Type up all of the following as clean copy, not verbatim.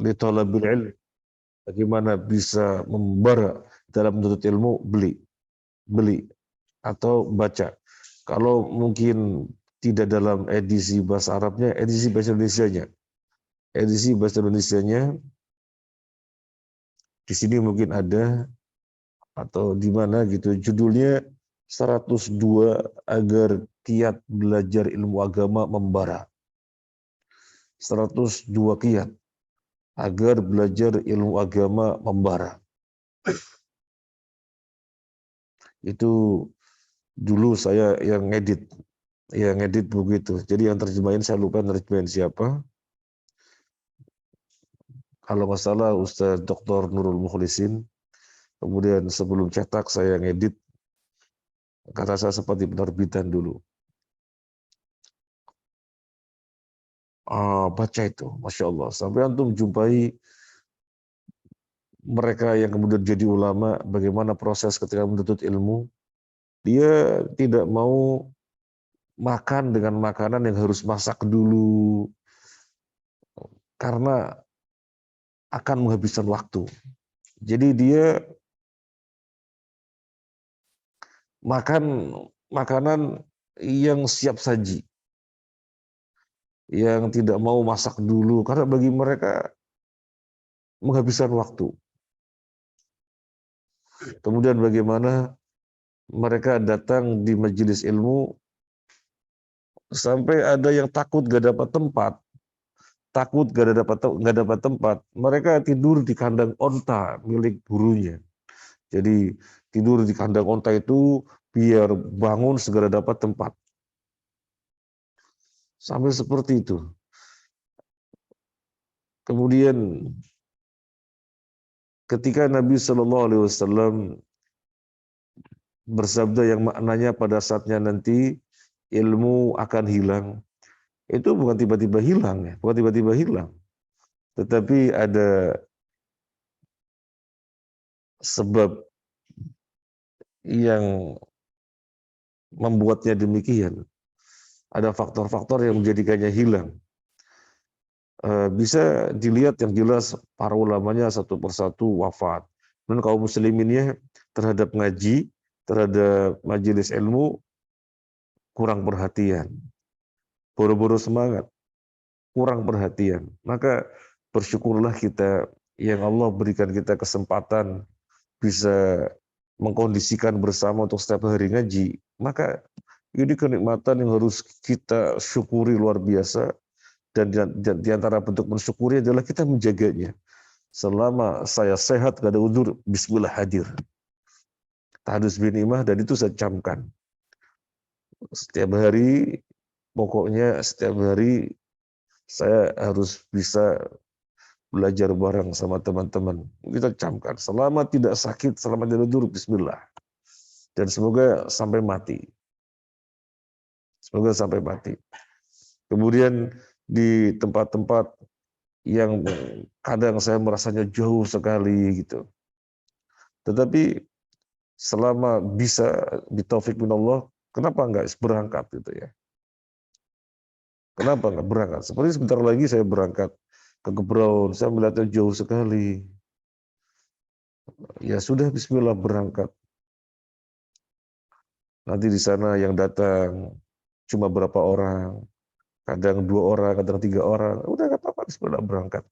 li thalabil ilm, bagaimana bisa membara dalam menuntut ilmu, beli atau baca. Kalau mungkin tidak dalam edisi bahasa Arabnya, edisi bahasa Indonesianya. Edisi bahasa Indonesianya di sini mungkin ada atau di mana gitu. Judulnya 102 agar kiat belajar ilmu agama membara. 102 kiat agar belajar ilmu agama membara. Itu dulu saya yang ngedit buku itu. Jadi yang terjemahin saya lupa terjemahin siapa. Kalau nggak salah Ustaz Dr. Nurul Mukhlisin. Kemudian sebelum cetak saya ngedit, kata saya seperti penerbitan dulu. Baca itu, Masya Allah. Sampai antum jumpai mereka yang kemudian jadi ulama, bagaimana proses ketika menuntut ilmu. Dia tidak mau makan dengan makanan yang harus masak dulu, karena akan menghabiskan waktu. Jadi dia makan makanan yang siap saji, yang tidak mau masak dulu, karena bagi mereka menghabiskan waktu. Kemudian bagaimana mereka datang di majelis ilmu, sampai ada yang takut gak dapat tempat, mereka tidur di kandang onta milik gurunya. Jadi tidur di kandang onta itu biar bangun segera dapat tempat. Sampai seperti itu. Kemudian ketika Nabi SAW bersabda yang maknanya pada saatnya nanti ilmu akan hilang, itu bukan tiba-tiba hilang ya, bukan tiba-tiba hilang, tetapi ada sebab yang membuatnya demikian. Ada faktor-faktor yang menjadikannya hilang. Bisa dilihat yang jelas para ulamanya satu persatu wafat. Dan kaum musliminnya terhadap ngaji, terhadap majelis ilmu kurang perhatian. Boro-boro semangat, kurang perhatian. Maka bersyukurlah kita yang Allah berikan kita kesempatan bisa mengkondisikan bersama untuk setiap hari ngaji. Maka ini kenikmatan yang harus kita syukuri luar biasa. Dan di antara bentuk mensyukuri adalah kita menjaganya. Selama saya sehat, gak ada udzur, bismillah hadir. Tahdus bin imah, dan itu saya camkan. Setiap hari, pokoknya setiap hari saya harus bisa belajar bareng sama teman-teman. Kita camkan. Selama tidak sakit, selama tidak udzur, bismillah. Dan semoga sampai mati. Semoga sampai mati. Kemudian di tempat-tempat yang kadang saya merasanya jauh sekali gitu. Tetapi selama bisa bitaufik minallah, kenapa enggak berangkat gitu ya? Kenapa enggak berangkat? Seperti sebentar lagi saya berangkat ke Gebraun, saya melihatnya jauh sekali. Ya sudah, bismillah berangkat. Nanti di sana yang datang cuma berapa orang, kadang 2 orang, kadang 3 orang. Udah enggak apa-apa, bismillah berangkat.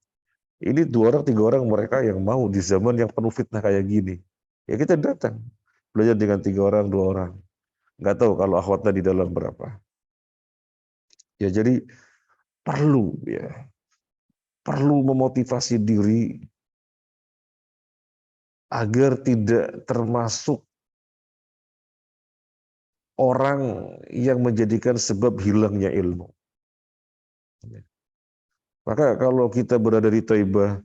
Ini 2 orang, 3 orang mereka yang mau di zaman yang penuh fitnah kayak gini. Ya kita datang, belajar dengan 3 orang, 2 orang. Nggak tahu kalau akhwatnya di dalam berapa. Ya jadi perlu memotivasi diri agar tidak termasuk orang yang menjadikan sebab hilangnya ilmu. Maka kalau kita berada di Thaibah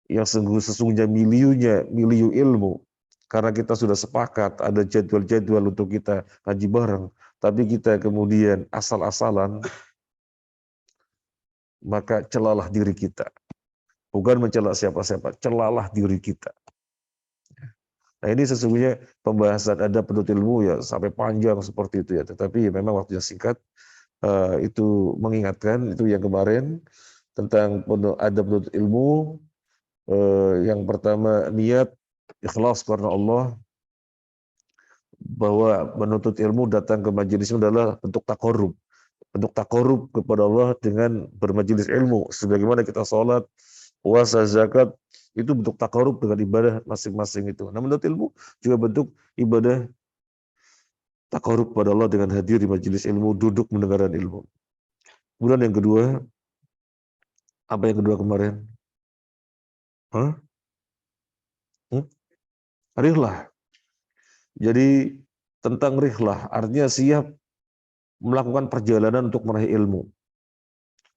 yang sesungguhnya milieu ilmu, karena kita sudah sepakat ada jadwal-jadwal untuk kita ngaji bareng, tapi kita kemudian asal-asalan, maka celalah diri kita. Bukan mencela siapa-siapa, celalah diri kita. Nah ini sesungguhnya pembahasan ada penuntut ilmu ya sampai panjang seperti itu ya, tetapi memang waktunya singkat. Itu mengingatkan itu yang kemarin, tentang adab menuntut ilmu. Yang pertama, niat ikhlas karena Allah, bahwa menuntut ilmu datang ke majelis ilmu adalah bentuk takarub kepada Allah dengan bermajelis ilmu. Sebagaimana kita sholat, puasa, zakat, itu bentuk takarub dengan ibadah masing-masing itu. Nah, menuntut ilmu juga bentuk ibadah takarub kepada Allah dengan hadir di majelis ilmu, duduk mendengarkan ilmu. Kemudian yang kedua, apa yang kedua kemarin? Hah? Rihlah. Jadi tentang rihlah, artinya siap melakukan perjalanan untuk meraih ilmu.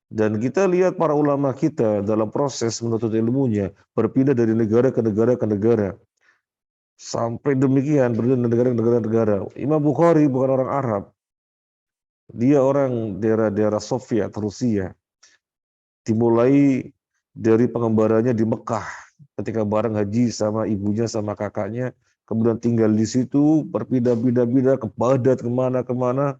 Dan kita lihat para ulama kita dalam proses menuntut ilmunya berpindah dari negara ke negara ke negara. Sampai demikian berpindah dari negara ke negara. Imam Bukhari bukan orang Arab. Dia orang daerah-daerah Soviet, Rusia. Dimulai dari pengembaranya di Mekah ketika bareng haji sama ibunya sama kakaknya, kemudian tinggal di situ, berpindah-pindah ke Baghdad, kemana-kemana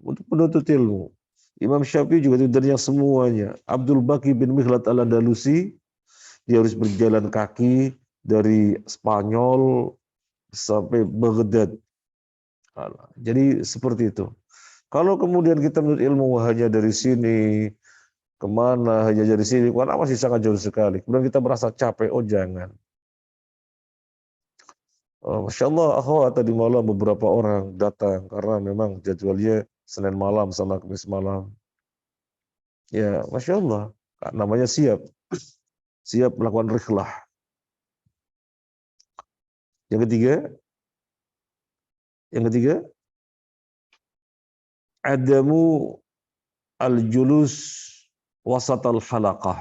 untuk menuntut ilmu. Imam Syafi'i juga tidak yang semuanya. Abdul Baqi bin Mikhlad al-Andalusi, dia harus berjalan kaki dari Spanyol sampai Baghdad. Jadi seperti itu. Kalau kemudian kita menuntut ilmu hanya dari sini, kemana, hanya dari sini, karena masih sangat jauh sekali. Kemudian kita merasa capek, oh jangan. Masya Allah, tadi malam beberapa orang datang, karena memang jadwalnya Senin malam sama Kamis malam. Ya, Masya Allah, namanya siap melakukan rihlah. Yang ketiga, adamu al-julus wasat al-halaqah.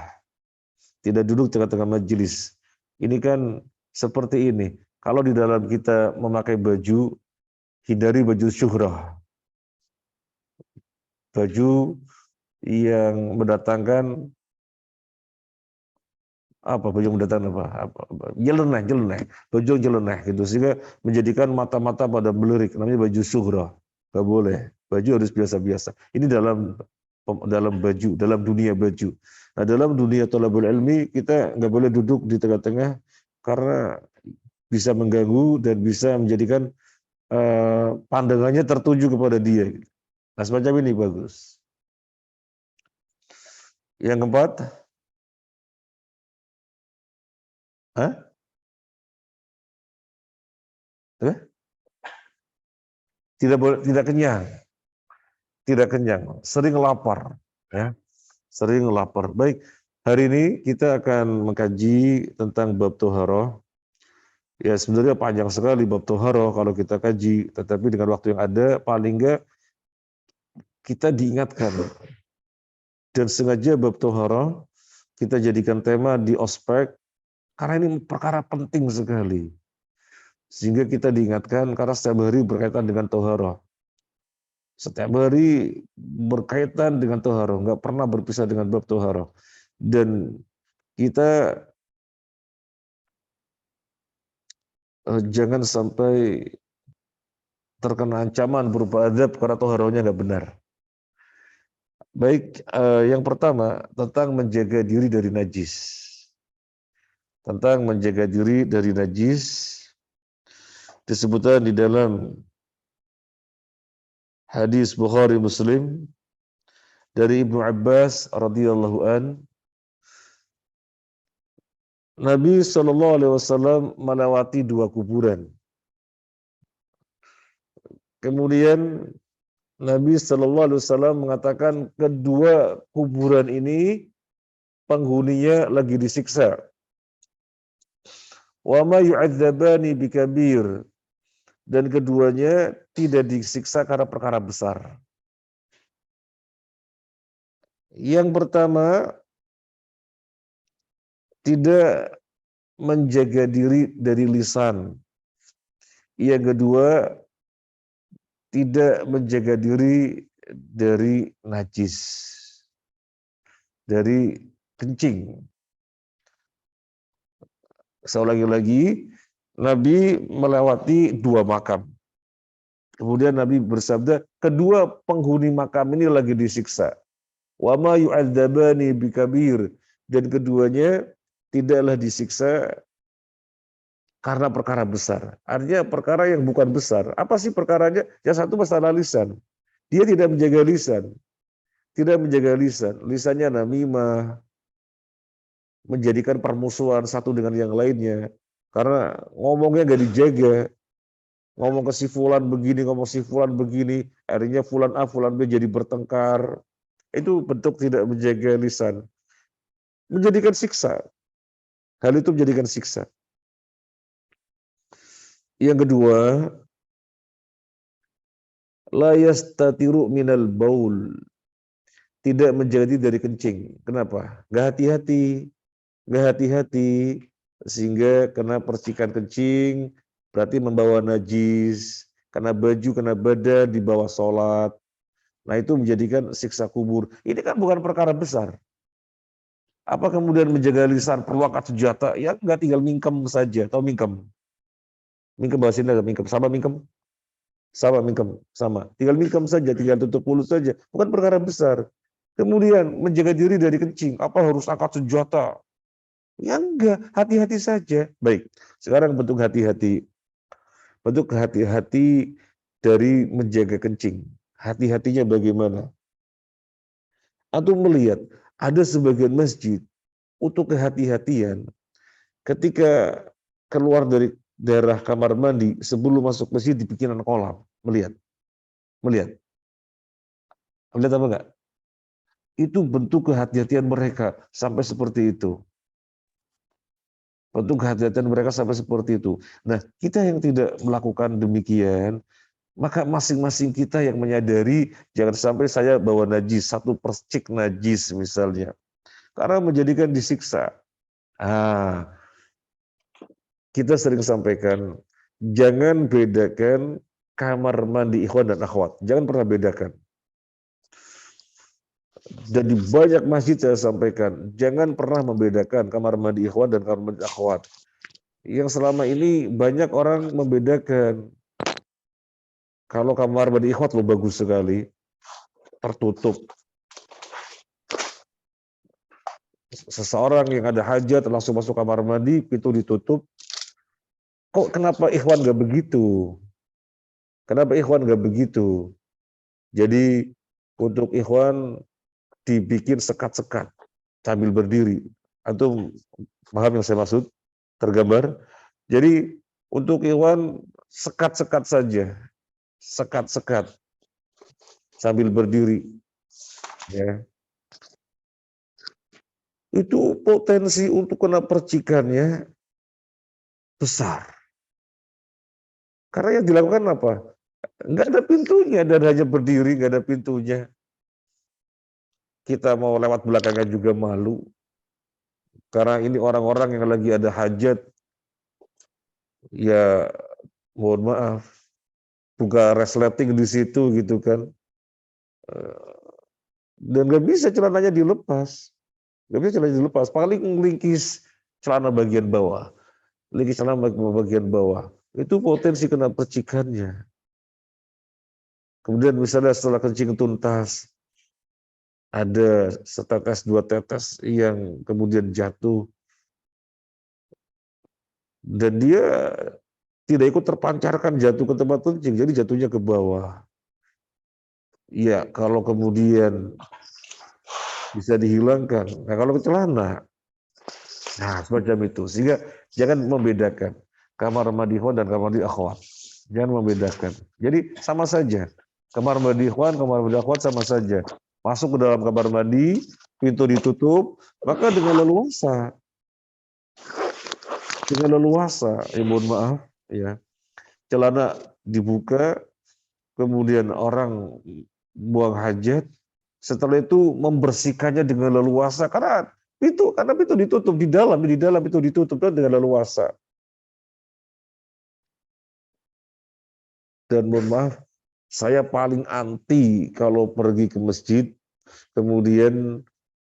Tidak duduk tengah-tengah majelis. Ini kan seperti ini. Kalau di dalam kita memakai baju, hindari baju syuhrah. Baju yang mendatangkan nyeleneh, baju nyeleneh gitu, sehingga menjadikan mata-mata pada melirik, namanya baju syuhrah. Gak boleh, baju harus biasa-biasa. Ini dalam baju, dalam dunia baju. Nah, dalam dunia thalabul ilmi kita nggak boleh duduk di tengah-tengah karena bisa mengganggu dan bisa menjadikan pandangannya tertuju kepada dia. Nah, semacam ini bagus. Yang keempat, tidak kenyang, sering lapar, ya, sering lapar. Baik, hari ini kita akan mengkaji tentang bab toharoh. Ya, sebenarnya panjang sekali bab toharoh kalau kita kaji, tetapi dengan waktu yang ada, paling enggak kita diingatkan. Dan sengaja bab toharoh kita jadikan tema di ospek, karena ini perkara penting sekali. Sehingga kita diingatkan karena setiap hari berkaitan dengan toharoh. Setiap hari berkaitan dengan toharoh, nggak pernah berpisah dengan bab toharoh. Dan kita jangan sampai terkena ancaman berupa adab karena toharohnya nggak benar. Baik, yang pertama tentang menjaga diri dari najis. Tentang menjaga diri dari najis disebutkan di dalam hadis Bukhari Muslim dari Ibnu Abbas radhiyallahu an, Nabi SAW melewati 2 kuburan. Kemudian Nabi SAW mengatakan kedua kuburan ini penghuninya lagi disiksa. Wa ma yu'adzabani bikabir, dan keduanya tidak disiksa karena perkara besar. Yang pertama, tidak menjaga diri dari lisan. Yang kedua, tidak menjaga diri dari najis, dari kencing. Sekali lagi, Nabi melewati 2 makam. Kemudian Nabi bersabda, kedua penghuni makam ini lagi disiksa. Wa ma yu'adzabani bikabir, dan keduanya tidaklah disiksa karena perkara besar. Artinya perkara yang bukan besar. Apa sih perkaranya? Yang satu masalah lisan. Dia tidak menjaga lisan. Tidak menjaga lisan. Lisannya namimah, menjadikan permusuhan satu dengan yang lainnya. Karena ngomongnya gak dijaga. Ngomong ke si fulan begini, ngomong si fulan begini. Akhirnya fulan A, fulan B jadi bertengkar. Itu bentuk tidak menjaga lisan. Menjadikan siksa. Hal itu menjadikan siksa. Yang kedua, la yastatiru minal baul, tidak menjaga diri dari kencing. Kenapa? Gak hati-hati, gak hati-hati, sehingga kena percikan kencing, berarti membawa najis, kena baju, kena badan, di bawah sholat. Nah itu menjadikan siksa kubur. Ini kan bukan perkara besar. Apa kemudian menjaga lisan perlu angkat senjata? Ya nggak, tinggal mingkem saja. Tahu mingkem? Mingkem bahasa Indonesia, mingkem. Sama mingkem? Sama mingkem. Sama. Tinggal mingkem saja, tinggal tutup mulut saja. Bukan perkara besar. Kemudian menjaga diri dari kencing. Apa harus angkat senjata? Ya enggak, hati-hati saja. Baik, sekarang bentuk hati-hati. Bentuk hati-hati dari menjaga kencing. Hati-hatinya bagaimana? Atau melihat ada sebagian masjid untuk kehati-hatian ketika keluar dari daerah kamar mandi sebelum masuk masjid dibikinan kolam. Melihat, melihat, melihat apa enggak? Itu bentuk kehati-hatian mereka sampai seperti itu. Bentuk kehati-hatian mereka sampai seperti itu. Nah, kita yang tidak melakukan demikian, maka masing-masing kita yang menyadari jangan sampai saya bawa najis, satu percik najis misalnya. Karena menjadikan disiksa. Ah, kita sering sampaikan, jangan bedakan kamar mandi ikhwan dan akhwat. Jangan pernah bedakan. Dan di banyak masjid saya sampaikan, jangan pernah membedakan kamar mandi ikhwan dan kamar mandi akhwat. Yang selama ini banyak orang membedakan. Kalau kamar mandi ikhwat lo bagus sekali, tertutup. Seseorang yang ada hajat langsung masuk kamar mandi, pintu ditutup. Kok kenapa ikhwan gak begitu? Kenapa ikhwan gak begitu? Jadi untuk ikhwan dibikin sekat-sekat sambil berdiri. Antum paham yang saya maksud? Tergambar? Jadi untuk ikhwan sekat-sekat saja. Sekat-sekat sambil berdiri. Ya. Itu potensi untuk kena percikannya besar. Karena yang dilakukan apa? Nggak ada pintunya, dan hanya berdiri, nggak ada pintunya. Kita mau lewat belakangnya juga malu. Karena ini orang-orang yang lagi ada hajat, ya mohon maaf, buka resleting di situ gitu kan. Dan nggak bisa celananya dilepas. Nggak bisa celananya dilepas, paling ngelingkis celana bagian bawah. Lingkis celana bagian bawah. Itu potensi kena percikannya. Kemudian misalnya setelah kencing tuntas, ada setetes dua tetes yang kemudian jatuh, dan dia tidak ikut terpancarkan jatuh ke tempat kencing, jadi jatuhnya ke bawah. Ya, kalau kemudian bisa dihilangkan. Nah, kalau ke celana, nah semacam itu. Sehingga jangan membedakan kamar mandi ikhwan dan kamar mandi akhwat. Jangan membedakan. Jadi sama saja. Kamar mandi ikhwan, kamar mandi akhwat sama saja. Masuk ke dalam kamar mandi, pintu ditutup, maka dengan leluasa. Dengan leluasa, ya mohon maaf, ya. Celana dibuka, kemudian orang buang hajat, setelah itu membersihkannya dengan leluasa karena pintu ditutup di dalam itu ditutup dengan leluasa. Dan mohon maaf, saya paling anti kalau pergi ke masjid kemudian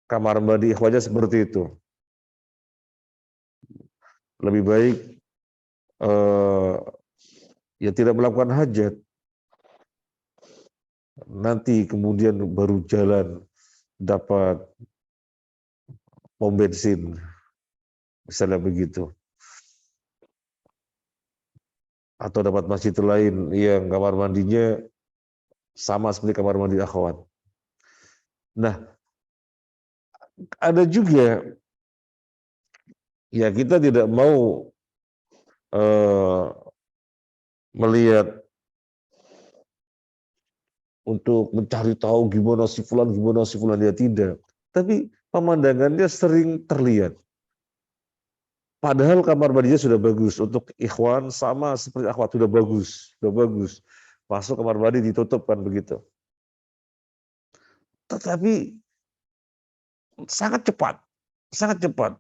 kamar mandi ikhwannya seperti itu. Lebih baik ya tidak melakukan hajat. Nanti kemudian baru jalan. dapat pom bensin, misalnya begitu. Atau dapat masjid lain yang kamar mandinya sama seperti kamar mandi akhwat. Nah, ada juga ya kita tidak mau melihat untuk mencari tahu gimana si fulan, dia tidak. Tapi pemandangannya sering terlihat. Padahal kamar mandinya sudah bagus. Untuk ikhwan sama seperti akhwat, sudah bagus, sudah bagus. Masuk kamar mandi ditutup kan begitu. Tetapi sangat cepat, sangat cepat.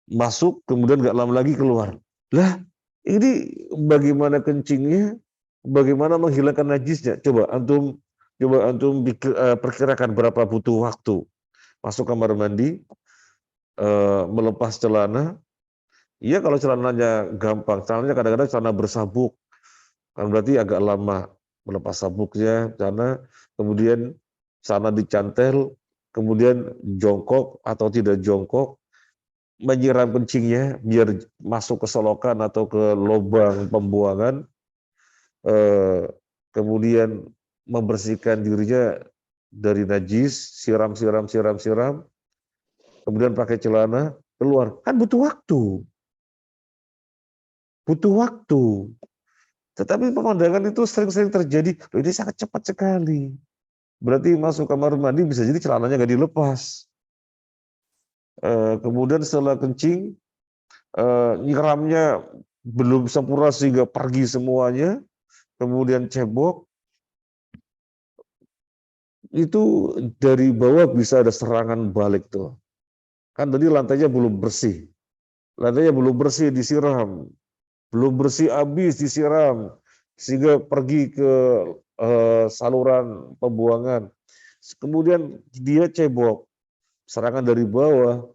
Masuk, kemudian nggak lama lagi keluar. Lah, ini bagaimana kencingnya, bagaimana menghilangkan najisnya? Coba antum perkirakan berapa butuh waktu. Masuk kamar mandi, melepas celana. Iya, kalau celananya gampang, celananya kadang-kadang celana bersabuk, kan berarti agak lama melepas sabuknya, celana, kemudian celana dicantel, kemudian jongkok atau tidak jongkok, menyiram kencingnya biar masuk ke solokan atau ke lubang pembuangan, kemudian membersihkan dirinya dari najis, siram, kemudian pakai celana, keluar. Kan butuh waktu. Tetapi pemandangan itu sering-sering terjadi, loh ini sangat cepat sekali. Berarti masuk kamar mandi bisa jadi celananya nggak dilepas. Kemudian setelah kencing, nyiramnya belum sempurna sehingga pergi semuanya, kemudian cebok, itu dari bawah bisa ada serangan balik tuh. Kan tadi lantainya belum bersih disiram, belum bersih habis disiram, sehingga pergi ke saluran pembuangan. Kemudian dia cebok, serangan dari bawah,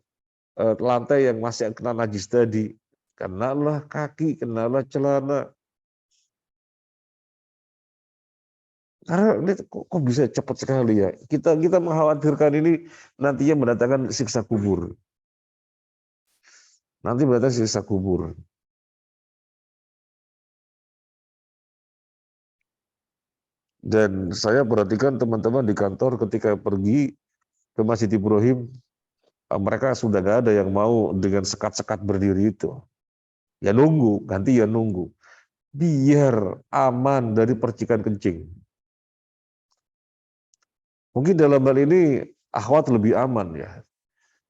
lantai yang masih kena najis tadi, kenalah kaki, kenalah celana. Karena ini kok bisa cepat sekali ya. Kita mengkhawatirkan ini nantinya mendatangkan siksa kubur. Nanti mendatangkan siksa kubur. Dan saya perhatikan teman-teman di kantor ketika pergi ke Masjid Ibrahim, mereka sudah gak ada yang mau dengan sekat-sekat berdiri itu. Ya nunggu, ganti ya nunggu. Biar aman dari percikan kencing. Mungkin dalam hal ini akhwat lebih aman ya.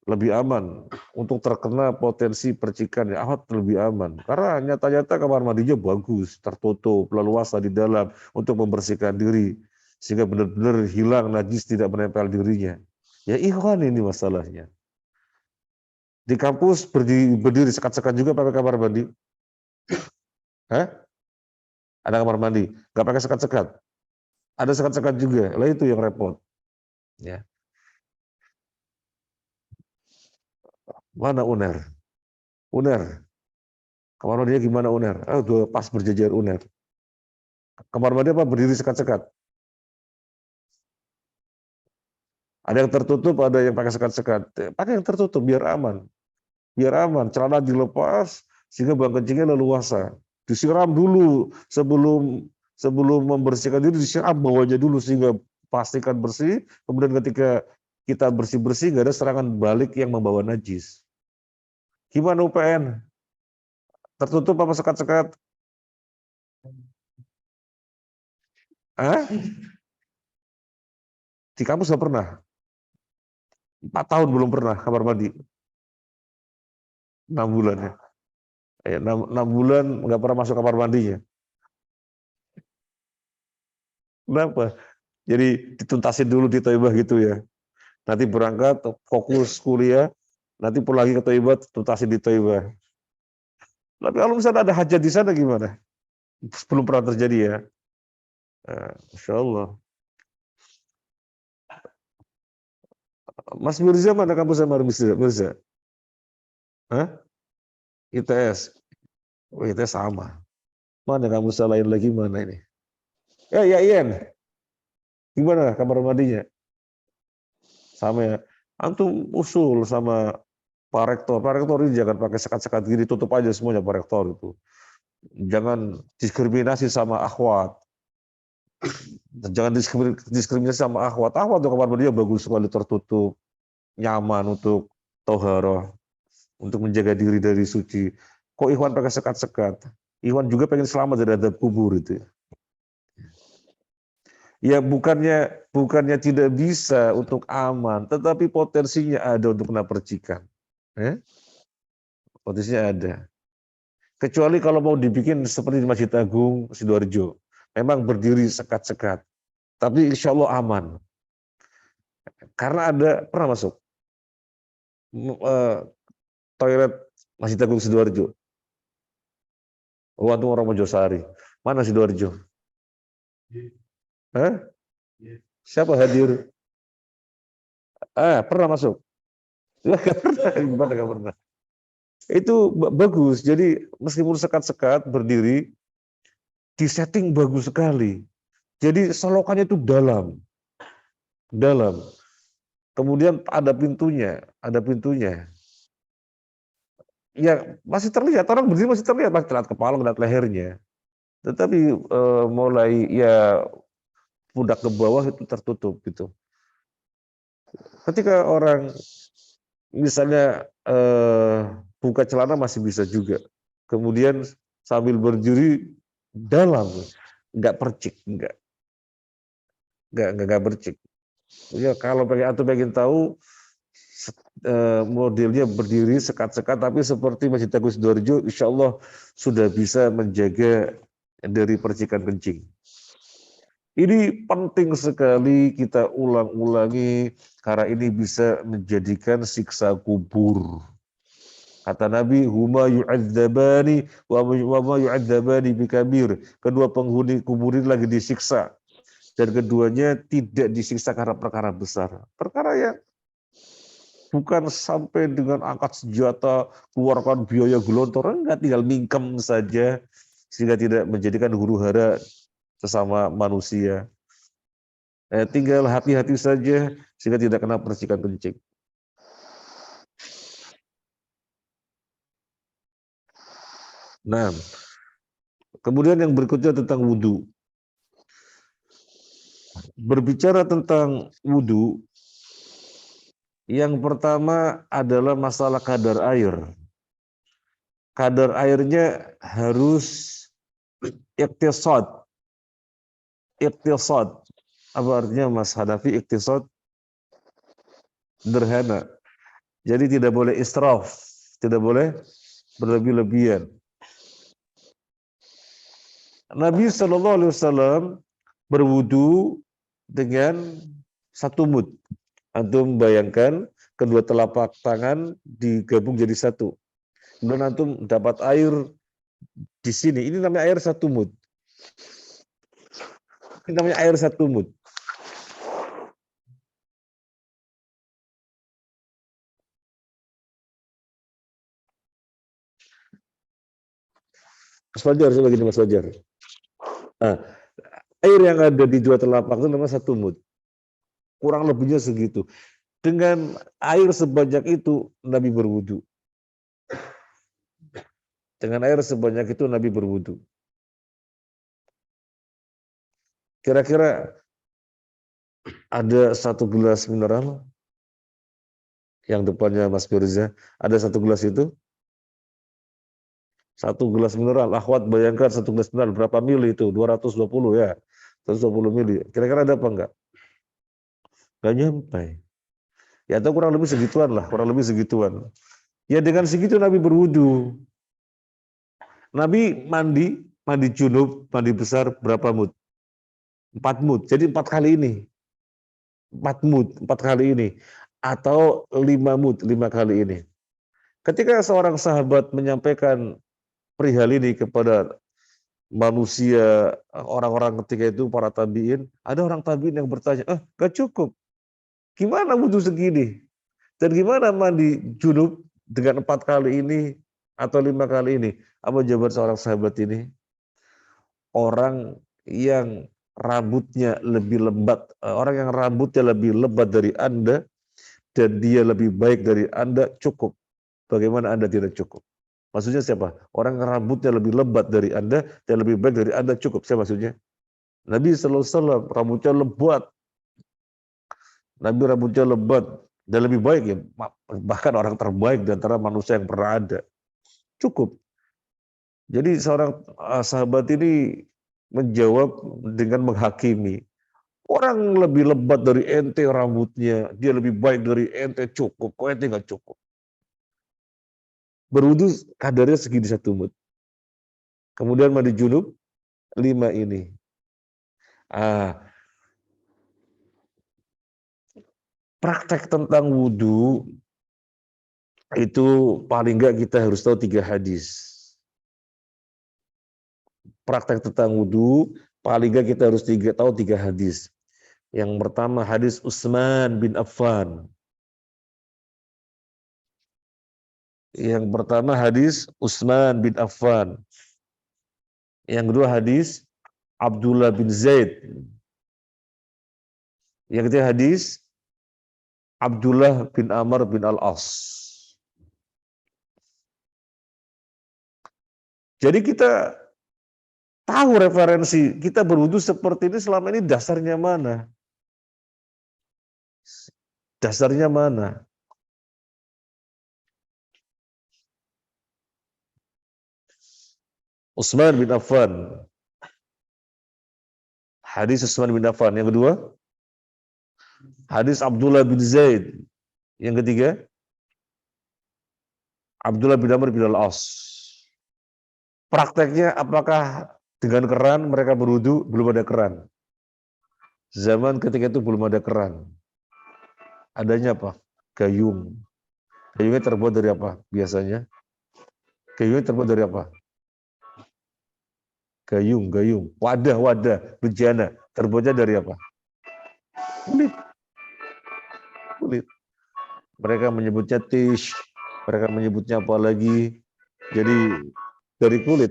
Lebih aman untuk terkena potensi percikan ya, akhwat lebih aman. Karena nyata-nyata kamar mandinya bagus, tertutup, leluasa di dalam untuk membersihkan diri. Sehingga benar-benar hilang najis tidak menempel dirinya. Ya ikhwan ini masalahnya. Di kampus berdiri sekat-sekat juga pakai kamar mandi. Hah? Ada kamar mandi, nggak pakai sekat-sekat. Ada sekat-sekat juga, lah itu yang repot. Ya. Mana UNER? UNER, kamar mandinya gimana UNER? Udah pas berjajar UNER. Kamar mandi apa berdiri sekat-sekat? Ada yang tertutup, ada yang pakai sekat-sekat. Pakai yang tertutup biar aman. Biar aman, celana dilepas sehingga buang kencingnya leluasa. Disiram dulu sebelum membersihkan diri, disiram bawahnya dulu sehingga pastikan bersih. Kemudian ketika kita bersih-bersih nggak ada serangan balik yang membawa najis. Gimana UPN? Tertutup apa sekat-sekat? Hah? Di kampus nggak pernah. 4 tahun belum pernah kamar mandi. 6 bulan ya. 6 bulan nggak pernah masuk kamar mandinya. Kenapa? Jadi dituntasin dulu di Thaibah gitu ya. Nanti berangkat fokus kuliah, nanti pulang lagi ke Thaibah, tuntasin di Thaibah. Tapi kalau misalnya ada hajat di sana gimana? Belum pernah terjadi ya. Masya Allah. Mas Mirza mana kampus sama Mas Mirza? Hah? ITS. Oh, ITS sama. Mana kampus lain lagi mana ini? Ya Ian. Gimana kamar mandinya? sama antum usul sama Pak Rektor ini jangan pakai sekat-sekat gini, tutup aja semuanya Pak Rektor itu. Jangan diskriminasi sama akhwat. Jangan diskriminasi sama akhwat. Akhwat di kamar mandi bagus sekali tertutup, nyaman untuk toharoh, untuk menjaga diri dari suci. Kok Ikhwan pakai sekat-sekat? Ikhwan juga pengen selamat dari adab kubur itu. Ya bukannya tidak bisa untuk aman, tetapi potensinya ada untuk kena percikan. Potensinya ada. Kecuali kalau mau dibikin seperti di Masjid Agung Sidoarjo, memang berdiri sekat-sekat, tapi insya Allah aman. Karena ada pernah masuk toilet Masjid Agung Sidoarjo. Waktu orang Mojosari. Mana Sidoarjo? Hah? Siapa hadir? Pernah masuk? Gak pernah, gimana gak pernah? Itu bagus. Jadi meskipun sekat-sekat berdiri, di setting bagus sekali. Jadi solokannya itu dalam. Kemudian ada pintunya. Ya masih terlihat, orang berdiri masih terlihat, masih terlihat kepala, terlihat lehernya. Tetapi mulai ya pundak ke bawah itu tertutup gitu. Ketika orang misalnya buka celana masih bisa juga. Kemudian sambil berdiri dalam, nggak percik, nggak percik. Ya kalau pengen tahu modelnya berdiri sekat-sekat, tapi seperti Masjid Agung Sidoarjo, insya Allah sudah bisa menjaga dari percikan kencing. Ini penting sekali kita ulang-ulangi, karena ini bisa menjadikan siksa kubur. Kata Nabi, huma yu'adzabani wa ma yu'adzabani bikabir. Kedua penghuni kubur ini lagi disiksa. Dan keduanya tidak disiksa karena perkara besar. Perkara yang bukan sampai dengan angkat senjata, keluarkan biaya gelontor, enggak, tinggal mingkem saja, sehingga tidak menjadikan huru hara sesama manusia. Tinggal hati-hati saja, sehingga tidak kena percikan kencing. Nah, kemudian yang berikutnya tentang wudhu. Berbicara tentang wudhu, yang pertama adalah masalah kadar air. Kadar airnya harus iktisad. Apa artinya Mas Hanafi iktisad? Sederhana. Jadi tidak boleh israf, tidak boleh berlebih-lebihan. Nabi SAW berwudu dengan 1 mud. Antum bayangkan kedua telapak tangan digabung jadi 1. Kemudian antum dapat air di sini. Ini namanya air 1 mud. Ini namanya air 1 mud. Mas Fajar, saya bagi Mas Fajar. Nah, air yang ada di dua telapak itu namanya 1 mud. Kurang lebihnya segitu. Dengan air sebanyak itu Nabi berwudu. Dengan air sebanyak itu Nabi berwudu. Kira-kira ada 1 gelas mineral yang depannya Mas Firza, ada 1 gelas itu? 1 gelas mineral, akhwat bayangkan 1 gelas mineral berapa mili itu? 220 ya, 120 mili. Kira-kira ada apa enggak? Enggak nyampe. Ya atau kurang lebih segituan lah, Ya dengan segitu Nabi berwudu. Nabi mandi junub, mandi besar berapa mud? 4 mud. Jadi 4 kali ini. 4 mud, 4 kali ini. Atau 5 mud, 5 kali ini. Ketika seorang sahabat menyampaikan perihal ini kepada manusia, orang-orang ketika itu, para tabi'in, ada orang tabi'in yang bertanya, gak cukup. Gimana wudu segini? Dan gimana mandi junub dengan 4 kali ini atau 5 kali ini? Apa jawaban seorang sahabat ini? Orang yang rambutnya lebih lebat dari Anda, dan dia lebih baik dari Anda, cukup. Bagaimana Anda tidak cukup? Maksudnya siapa? Orang yang rambutnya lebih lebat dari Anda dan lebih baik dari Anda, cukup. Siapa maksudnya? Nabi SAW rambutnya lebat. Nabi rambutnya lebat dan lebih baik ya. Bahkan orang terbaik di antara manusia yang pernah ada. Cukup. Jadi seorang sahabat ini menjawab dengan menghakimi. Orang lebih lebat dari ente rambutnya, dia lebih baik dari ente, cukup. Kok ente nggak cukup? Berwudu kadarnya segini 1 mud. Kemudian mandi junub 5 ini. Praktek tentang wudu itu paling nggak kita harus tahu 3 hadis. Praktek tentang wudu paling nggak kita harus tahu 3 hadis. Yang pertama hadis Utsman bin Affan. Yang pertama hadis Utsman bin Affan. Yang kedua hadis Abdullah bin Zaid. Yang ketiga hadis Abdullah bin Amr bin Al-As. Jadi kita tahu referensi, kita berwudu seperti ini selama ini dasarnya mana? Dasarnya mana? Utsman bin Affan. Hadis Utsman bin Affan. Yang kedua, hadis Abdullah bin Zaid. Yang ketiga, Abdullah bin Amr bin Al-As. Prakteknya apakah dengan keran mereka berwudu? Belum ada keran. Zaman ketika itu belum ada keran. Adanya apa? Gayung. Gayungnya terbuat dari apa biasanya? Gayungnya terbuat dari apa? Gayung. Wadah, bejana. Terbuatnya dari apa? Kulit. Mereka menyebutnya tish. Mereka menyebutnya apa lagi? Jadi dari kulit.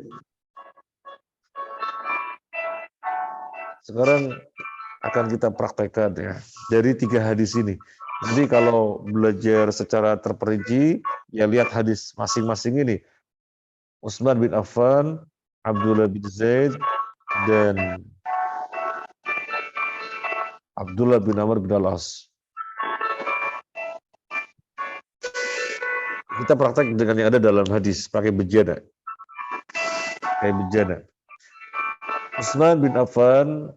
Sekarang akan kita praktekkan ya dari 3 hadis ini. Jadi kalau belajar secara terperinci, ya lihat hadis masing-masing ini. Utsman bin Affan, Abdullah bin Zaid, dan Abdullah bin Amr bin Al-As. Kita praktek dengan yang ada dalam hadis, pakai bejana. Kayak bejana. Utsman bin Affan,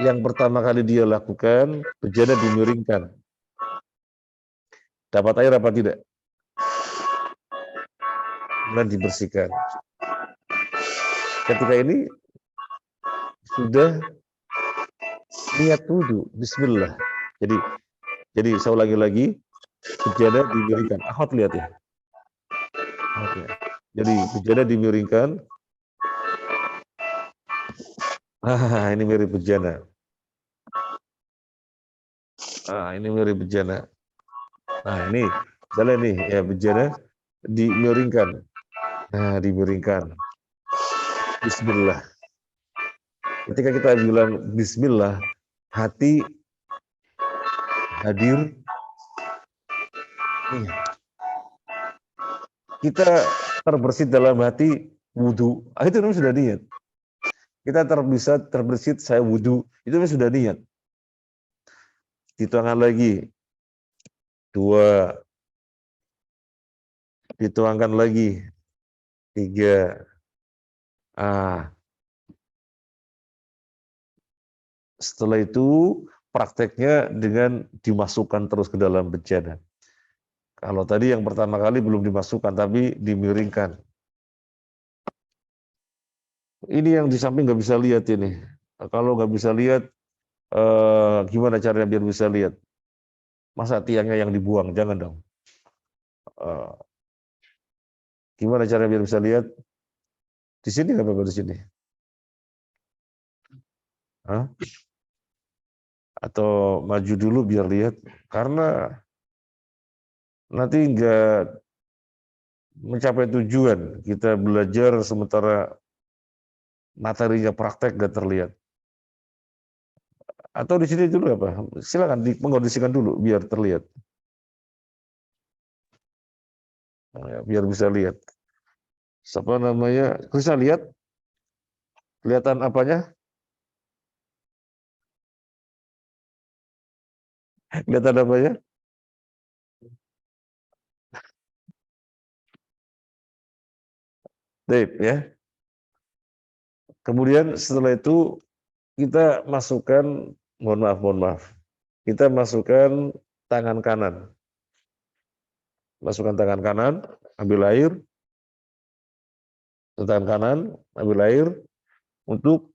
yang pertama kali dia lakukan, bejana dimiringkan. Dapat air apa tidak? Kemudian dibersihkan. Ketika ini sudah niat wudu, bismillah. Jadi saya ulangi lagi, bejana dimiringkan. Akhwat lihat ya. Jadi bejana dimiringkan. Ini mirip bejana. Ini mirip bejana. Nah, ini misalnya nih ya bejana dimiringkan. Nah, dimiringkan. Bismillah. Ketika kita bilang bismillah, hati hadir. Kita terbersit dalam hati wudu. Itu namanya sudah niat. Kita terbersit saya wudu, itu namanya sudah niat. Dituangkan lagi. 2. Dituangkan lagi. 3. Setelah itu prakteknya dengan dimasukkan terus ke dalam bejana. Kalau tadi yang pertama kali belum dimasukkan, tapi dimiringkan. Ini yang di samping nggak bisa lihat ini. Kalau nggak bisa lihat, gimana caranya biar bisa lihat? Masa tiangnya yang dibuang? Jangan dong. Gimana caranya biar bisa lihat? Di sini nggak apa-apa di sini? Atau maju dulu biar lihat? Karena nanti nggak mencapai tujuan. Kita belajar sementara materinya praktek nggak terlihat. Atau di sini dulu apa? Silakan mengkondisikan dulu biar terlihat. Nah, ya, biar bisa lihat. Siapa namanya? Bisa lihat? Kelihatan apanya? Kelihatan apanya? Tape ya. Kemudian setelah itu kita masukkan, mohon maaf. Kita masukkan tangan kanan. Masukkan tangan kanan, ambil air, tangan kanan, ambil air untuk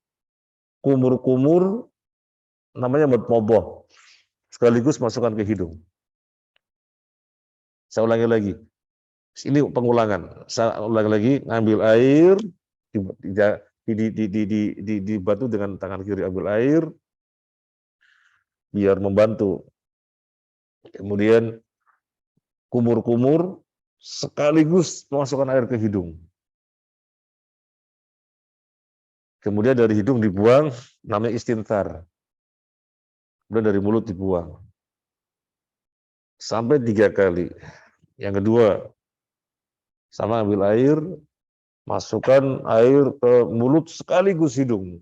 kumur-kumur, namanya moboh. Sekaligus masukkan ke hidung. Saya ulangi lagi. Ini pengulangan. Saya ulangi lagi, ngambil air, dibantu dengan tangan kiri ambil air, biar membantu. Kemudian kumur-kumur, sekaligus memasukkan air ke hidung. Kemudian dari hidung dibuang, namanya istinthar. Kemudian dari mulut dibuang. Sampai 3 kali. Yang kedua, sama ambil air, masukkan air ke mulut sekaligus hidung.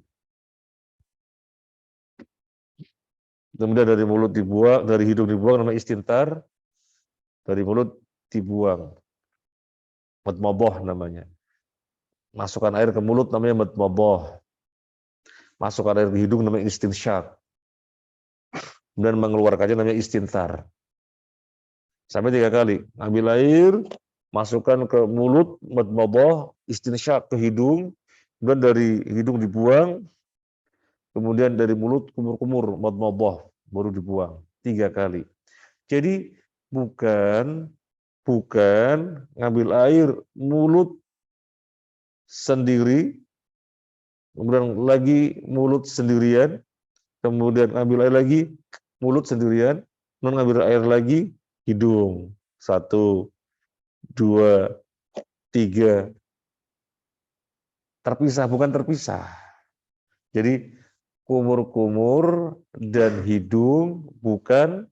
Kemudian dari mulut dibuang, dari hidung dibuang, namanya istinthar. Dari mulut dibuang. Madmadah namanya. Masukkan air ke mulut namanya madmadah. Masukkan air ke hidung namanya istinsyaq. Dan mengeluarkannya namanya istinthar. Sampai 3 kali. Ambil air, masukkan ke mulut, madmadah, istinsyaq ke hidung, kemudian dari hidung dibuang, kemudian dari mulut kumur-kumur, madmadah, baru dibuang 3 kali. Jadi bukan ngambil air mulut sendiri, kemudian lagi mulut sendirian, kemudian ambil air lagi mulut sendirian, kemudian ngambil air lagi hidung. 1, 2, 3. Terpisah, bukan terpisah. Jadi kumur-kumur dan hidung bukan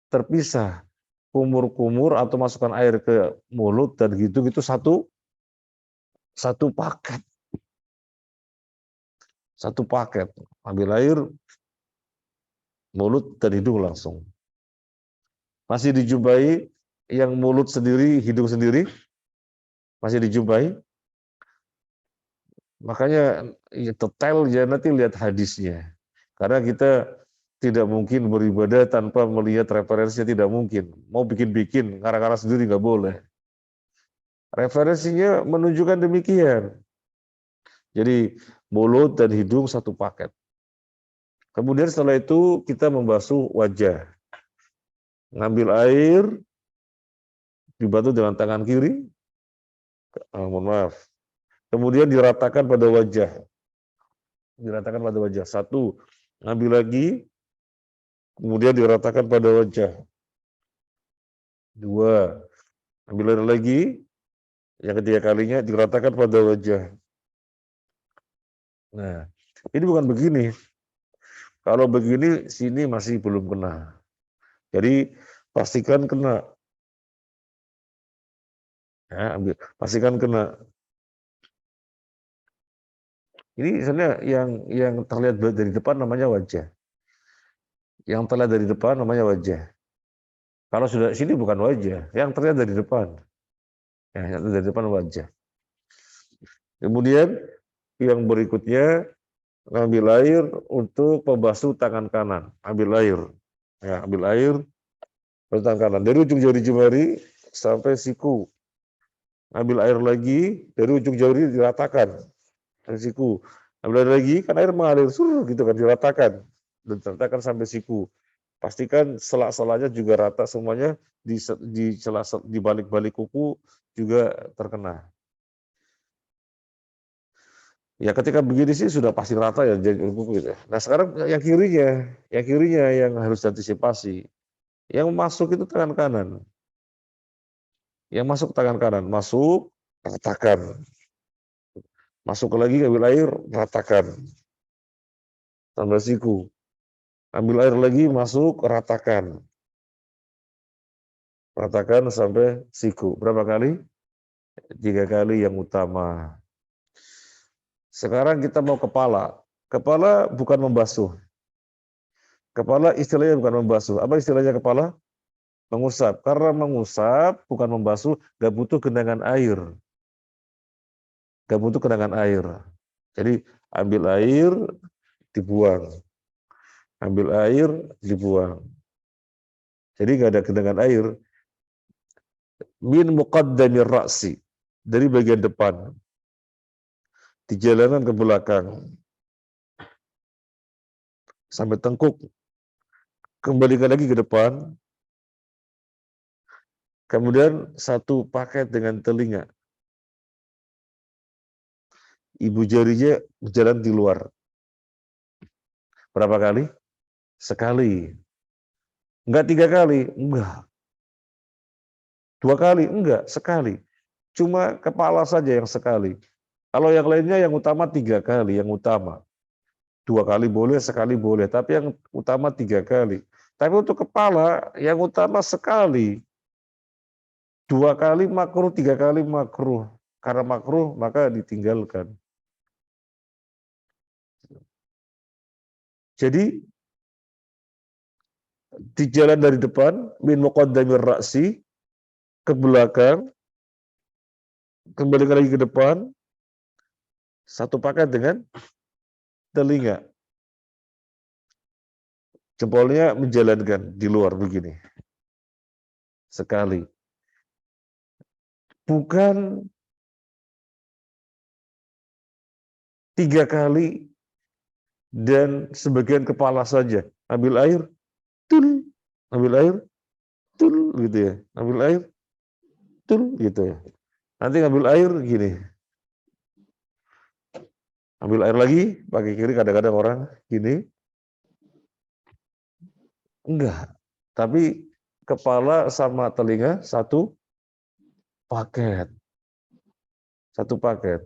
terpisah. Kumur-kumur atau masukkan air ke mulut dan hidung itu satu paket. Satu paket. Ambil air, mulut dan hidung langsung. Masih dijumpai yang mulut sendiri, hidung sendiri? Masih dijumpai? Makanya ya, detail ya nanti lihat hadisnya. Karena kita tidak mungkin beribadah tanpa melihat referensinya, tidak mungkin. Mau bikin-bikin, ngarang-ngarang sendiri nggak boleh. Referensinya menunjukkan demikian. Jadi mulut dan hidung satu paket. Kemudian setelah itu kita membasuh wajah. Ngambil air, dibantu dengan tangan kiri. Mohon maaf. Kemudian diratakan pada wajah. Diratakan pada wajah. 1, ngambil lagi, kemudian diratakan pada wajah. 2, ambil air lagi, yang ketiga kalinya diratakan pada wajah. Nah, ini bukan begini. Kalau begini, sini masih belum kena. Jadi, pastikan kena. Ya, pastikan kena. Ini sebenarnya yang terlihat dari depan namanya wajah. Yang terlihat dari depan namanya wajah. Kalau sudah sini bukan wajah, yang terlihat dari depan. Ya, yang terlihat dari depan wajah. Kemudian yang berikutnya ngambil air untuk pembasuh tangan kanan. Ambil air. Ya, ambil air pada tangan kanan. Dari ujung jari sampai siku. Ambil air lagi, dari ujung jari diratakan. Dari siku. Ambil air lagi, kan air mengalir suruh gitu kan, diratakan. Dan diratakan sampai siku. Pastikan selak-selaknya juga rata semuanya, di balik-balik kuku juga terkena. Ya ketika begini sih sudah pasti rata ya jadi kuku gitu. Nah sekarang yang kirinya yang harus diantisipasi. Yang masuk itu tangan kanan. Yang masuk tangan kanan, masuk, ratakan. Masuk lagi ambil air, ratakan. Tambah siku. Ambil air lagi, masuk, ratakan. Ratakan sampai siku. Berapa kali? 3 kali yang utama. Sekarang kita mau kepala. Kepala bukan membasuh. Kepala istilahnya bukan membasuh. Apa istilahnya kepala? Mengusap. Karena mengusap bukan membasuh, gak butuh genangan air. Gak butuh genangan air. Jadi ambil air, dibuang. Ambil air, dibuang. Jadi gak ada genangan air. Min muqaddamir ra'si. Dari bagian depan. Di jalanan ke belakang. Sampai tengkuk. Kembalikan lagi ke depan. Kemudian satu paket dengan telinga. Ibu jarinya berjalan di luar. Berapa kali? Sekali. Enggak 3 kali? Enggak. 2 kali? Enggak, sekali. Cuma kepala saja yang sekali. Kalau yang lainnya yang utama 3 kali, yang utama. 2 kali boleh, sekali boleh. Tapi yang utama 3 kali. Tapi untuk kepala, yang utama sekali. 2 kali makruh, 3 kali makruh. Karena makruh, maka ditinggalkan. Jadi, di jalan dari depan, min muqaddamir ra'si, ke belakang, kembali lagi ke depan, satu paket dengan telinga. Jempolnya menjalankan di luar begini. Sekali. Bukan 3 kali dan sebagian kepala saja. Ambil air, tul. Ambil air, tul, gitu ya. Ambil air, tul, gitu ya. Nanti ngambil air gini. Ambil air lagi, pakai kiri, kadang-kadang orang gini. Enggak. Tapi kepala sama telinga satu paket. Satu paket.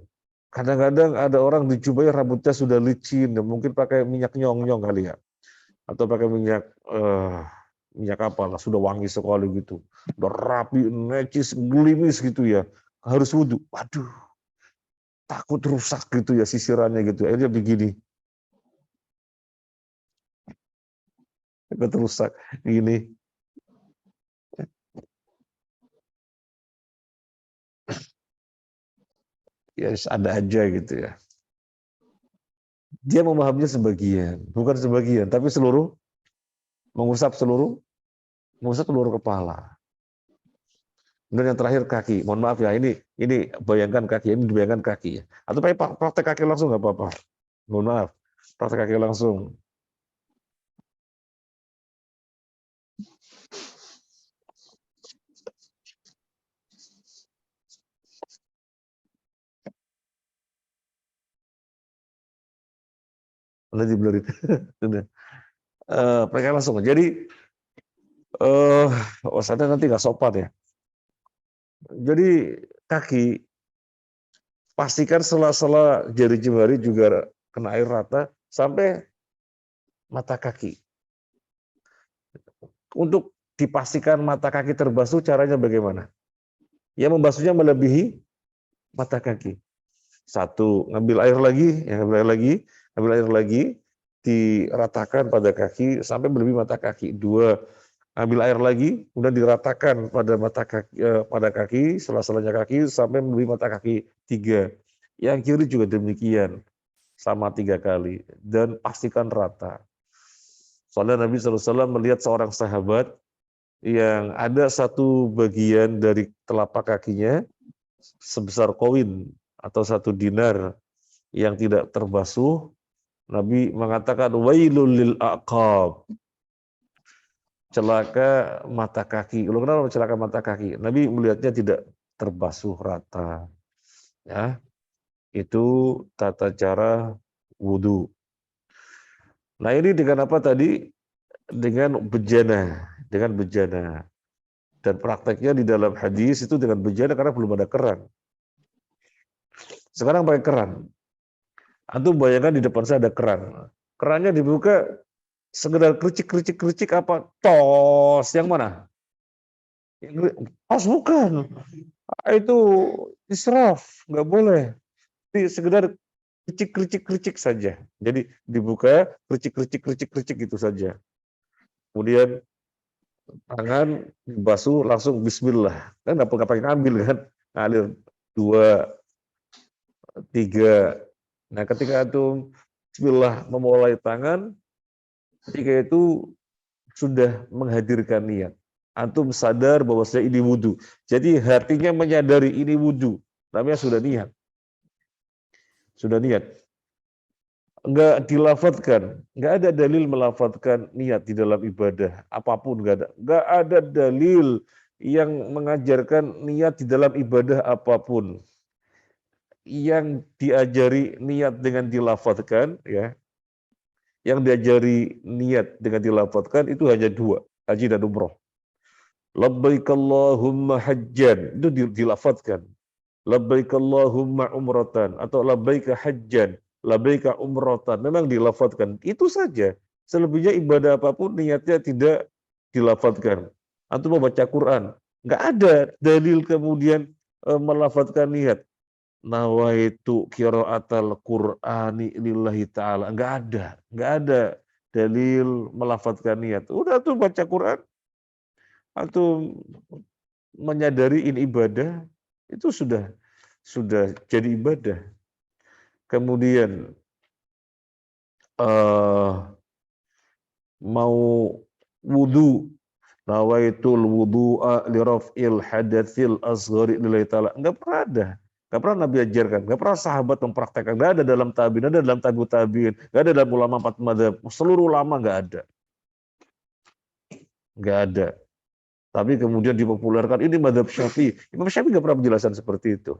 Kadang-kadang ada orang dijumpai rambutnya sudah licin, mungkin pakai minyak nyong-nyong kali ya. Atau pakai minyak apa lah, sudah wangi sekali gitu. Udah rapi, necis, gelimis gitu ya. Harus wudhu. Waduh, takut rusak gitu ya sisirannya gitu. Akhirnya begini. Takut rusak. Gini. Ya ada aja gitu ya. Dia memahaminya sebagian. Bukan sebagian, tapi seluruh. Mengusap seluruh kepala. Kemudian yang terakhir kaki. Mohon maaf ya, ini bayangkan kaki, ini dibayangkan kaki ya. Atau pakai praktek kaki langsung nggak apa-apa. Mohon maaf, praktek kaki langsung. Nanti blur itu. Praktek langsung. Jadi, saya nanti nggak sopan ya. Jadi kaki, pastikan sela-sela jari jemari juga kena air rata sampai mata kaki. Untuk dipastikan mata kaki terbasuh, caranya bagaimana? Ya membasuhnya melebihi mata kaki. Satu, ngambil air lagi, ngambil air lagi, diratakan pada kaki sampai melebihi mata kaki. Dua, ambil air lagi, kemudian diratakan pada pada kaki, sela-selanya kaki sampai melebihi mata kaki. Tiga, yang kiri juga demikian, sama 3 kali, dan pastikan rata. Soalnya Nabi SAW melihat seorang sahabat yang ada satu bagian dari telapak kakinya sebesar koin atau 1 dinar yang tidak terbasuh. Nabi mengatakan wailul lil aqab, celaka mata kaki. Lalu kenapa celaka mata kaki? Nabi melihatnya tidak terbasuh rata. Ya, itu tata cara wudhu. Nah ini dengan apa tadi? Dengan bejana, Dan prakteknya di dalam hadis itu dengan bejana karena belum ada keran. Sekarang pakai keran. Antum bayangkan di depan saya ada keran. Kerannya dibuka, Sekedar kericik apa? Tos, yang mana? Tos bukan. Itu israf, nggak boleh. Jadi sekedar kericik saja. Jadi dibuka, kericik itu saja. Kemudian tangan dibasuh langsung bismillah. Kan nggak pakai ngambil kan. Ngalir 2, 3. Nah, ketika itu bismillah memulai tangan, ketika itu sudah menghadirkan niat. Antum sadar bahwa saya ini wudhu. Jadi hatinya menyadari ini wudhu. Namanya sudah niat. Sudah niat. Enggak dilafadzkan. Enggak ada dalil melafadzkan niat di dalam ibadah. Apapun enggak ada. Enggak ada dalil yang mengajarkan niat di dalam ibadah apapun. Yang diajari niat dengan dilafadzkan, ya. Yang diajari niat dengan dilafadzkan itu hanya 2, haji dan umroh. Labbaik Allahumma hajjan, itu dilafadzkan. Labbaik Allahumma umratan, atau labbaik hajjan, labbaik umratan, memang dilafadzkan. Itu saja. Selebihnya ibadah apapun niatnya tidak dilafadzkan. Antum mau baca Quran, nggak ada dalil kemudian melafadzkan niat. Nawaitu qiraatal Qur'ani lillahi ta'ala. Nggak ada dalil melafadzkan niat. Udah tuh baca Quran, atau menyadari ini ibadah, itu sudah jadi ibadah. Kemudian mau wudu, nawaitul wudu'a li raf'il hadatsil asghari lillahi ta'ala. Enggak pernah ada. Enggak pernah Nabi ajarkan, enggak pernah sahabat mempraktekkan, enggak ada dalam tabi'in, ada dalam tabi'ut tabi'in, enggak ada dalam ulama 4 mazhab. Seluruh ulama enggak ada. Enggak ada. Tapi kemudian dipopulerkan, ini mazhab Syafi'i. Imam Syafi'i enggak pernah menjelaskan seperti itu.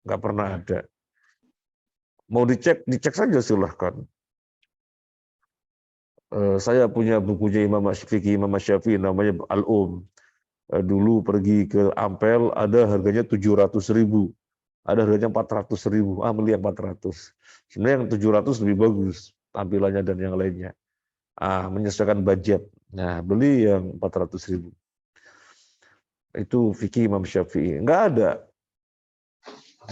Enggak pernah ada. Mau dicek saja silahkan. Saya punya bukunya Imam Syafi'i namanya Al-Um. Dulu pergi ke Ampel, ada harganya 700.000, ada harganya 400.000. Beli yang 400. Sebenarnya yang 700 lebih bagus tampilannya dan yang lainnya. Menyesuaikan budget. Nah, beli yang 400.000. Itu fikih Imam Syafi'i. Enggak ada.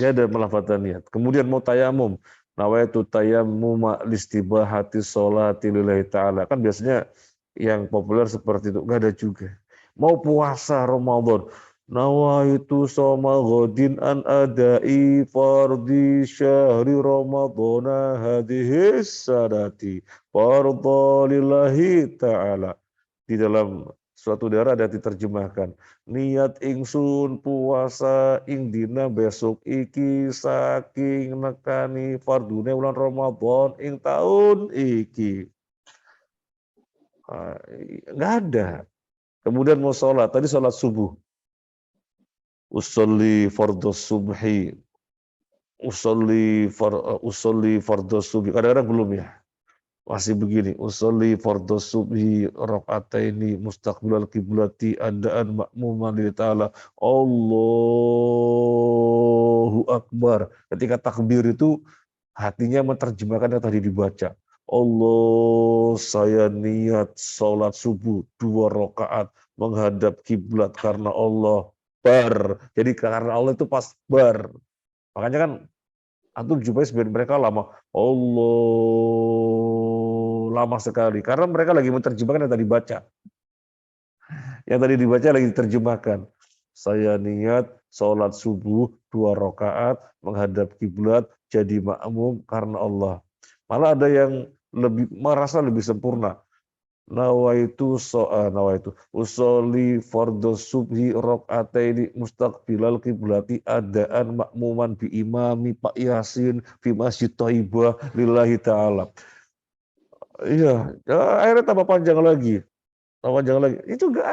Dia ada melafadzkan niat. Kemudian mau tayamum. Nawaitu tayammuma listibahati sholati lillahi ta'ala. Kan biasanya yang populer seperti itu. Enggak ada juga. Mau puasa Ramadan. Nawaitu shoma ghadin an adai fardi syahri Ramadana hadhis sadati fardha lillahi ta'ala. Di dalam suatu daerah ada diterjemahkan, niat ingsun puasa ing dina besok iki saking nekani fardune bulan Ramadan ing tahun iki. Nggak ada. Kemudian mau sholat, tadi sholat subuh. Usolli fardhu subhi. Usolli fardhu subhi. Kadang-kadang belum ya. Masih begini, usolli fardhu subhi rakaataini mustaqbilal qiblati adaan ma'muman lillahi ta'ala. Allahu akbar. Ketika takbir itu hatinya menerjemahkan yang tadi dibaca. Allah, saya niat sholat subuh 2 rakaat menghadap kiblat karena Allah. Jadi karena Allah itu pas Makanya kan antum jumpai sebagian mereka lama. Allah, lama sekali. Karena mereka lagi menerjemahkan yang tadi baca. Yang tadi dibaca lagi diterjemahkan. Saya niat sholat subuh 2 rakaat menghadap kiblat jadi makmum karena Allah. Malah ada yang merasa lebih sempurna. Nawaitu usolli fardhu subhi rakaataini mustaqbilal qiblati adaan makmuman bi imami Pak Yasin fi Masjid Thaibah lillahi ta'ala. Iya, akhirnya tambah panjang lagi. Itu enggak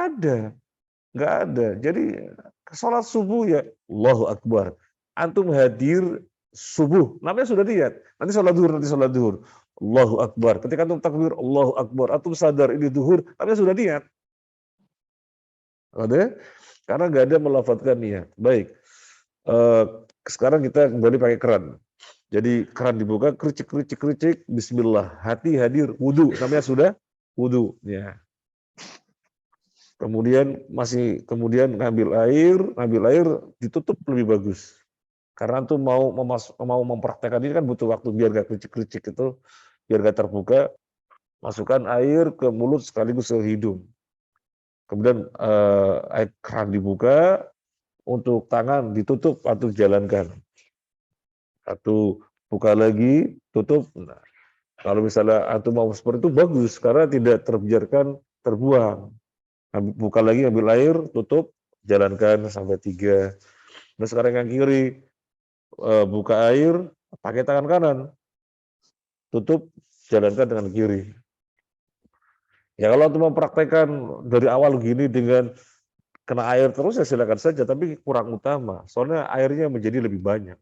ada. Jadi sholat subuh ya Allahu Akbar. Antum hadir subuh, namanya sudah niat. Nanti sholat duhur. Allahu Akbar. Ketika antum takbir, Allahu Akbar. Antum sadar ini duhur, namanya sudah niat. Ada? Karena nggak ada melafadzkan niat. Baik. Sekarang kita kembali pakai keran. Jadi keran dibuka, kericik, bismillah. Hati hadir, wudhu. Namanya sudah wudu ya. Kemudian ngambil air ditutup lebih bagus. Karena tuh mau mempraktekkan ini kan butuh waktu biar gak kericik-kericik itu, biar gak terbuka, masukkan air ke mulut sekaligus ke hidung. Kemudian air keran dibuka, untuk tangan ditutup atau jalankan. Satu buka lagi, tutup. Nah, kalau misalnya antum mau seperti itu bagus karena tidak terbiarkan terbuang. Buka lagi, ambil air, tutup, jalankan sampai 3. Nah sekarang yang kiri, buka air, pakai tangan kanan, tutup, jalankan dengan kiri. Ya kalau antum mempraktekkan dari awal gini dengan kena air terus ya silakan saja, tapi kurang utama. Soalnya airnya menjadi lebih banyak.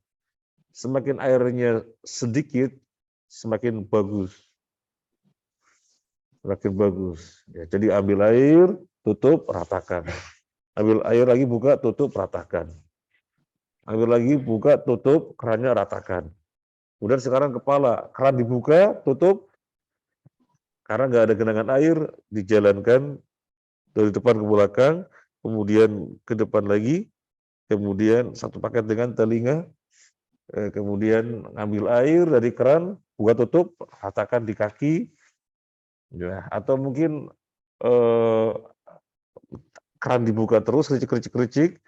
Semakin airnya sedikit, semakin bagus. Semakin bagus. Ya, jadi ambil air, tutup, ratakan. Ambil air lagi, buka, tutup, ratakan. Ambil lagi, buka, tutup, kerannya ratakan. Kemudian sekarang kepala, keran dibuka, tutup, karena nggak ada genangan air, dijalankan dari depan ke belakang, kemudian ke depan lagi, kemudian satu paket dengan telinga, kemudian ngambil air dari keran, buka tutup, ratakan di kaki, ya, atau mungkin keran dibuka terus, kericik-kericik,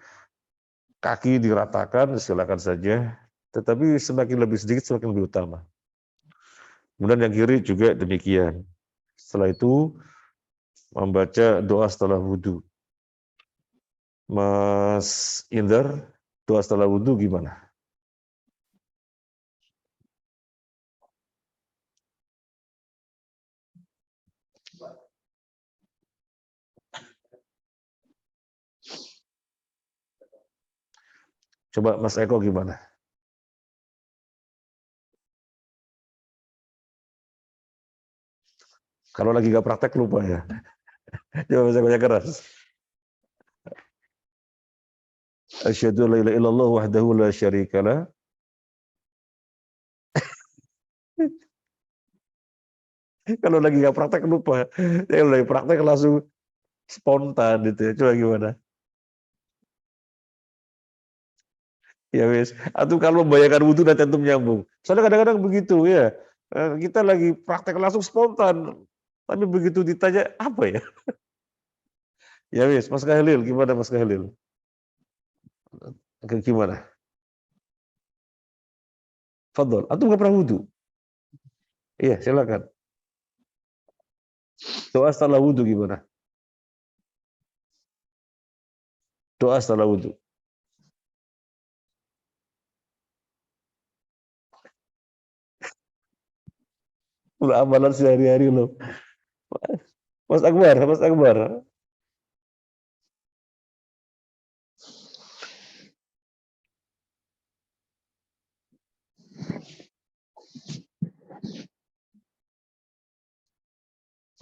kaki diratakan, silakan saja. Tetapi semakin lebih sedikit, semakin lebih utama. Kemudian yang kiri juga demikian. Setelah itu, membaca doa setelah wudhu. Mas Indar, doa setelah wudhu gimana? Coba Mas Eko gimana? Kalau lagi nggak praktek lupa ya. Coba Mas Eko yang keras. Asyhadu an la ilaha illallah wahdahu la syarikalah. Kalau lagi nggak praktek lupa. Kalau lagi praktek langsung spontan gitu ya. Coba gimana? Ya wis. Atau kalau membayangkan wudhu nanti antum nyambung. Soalnya kadang-kadang begitu ya. Kita lagi praktek langsung spontan. Tapi begitu ditanya apa ya? Ya wis, Mas Kahlil, gimana Mas Kahlil? Gimana? Fadol. Antum nggak pernah wudhu? Iya, silakan. Doa setelah wudhu gimana? Doa setelah wudhu. Udah amalan sehari-hari loh. Mas Akbar, Mas Akbar.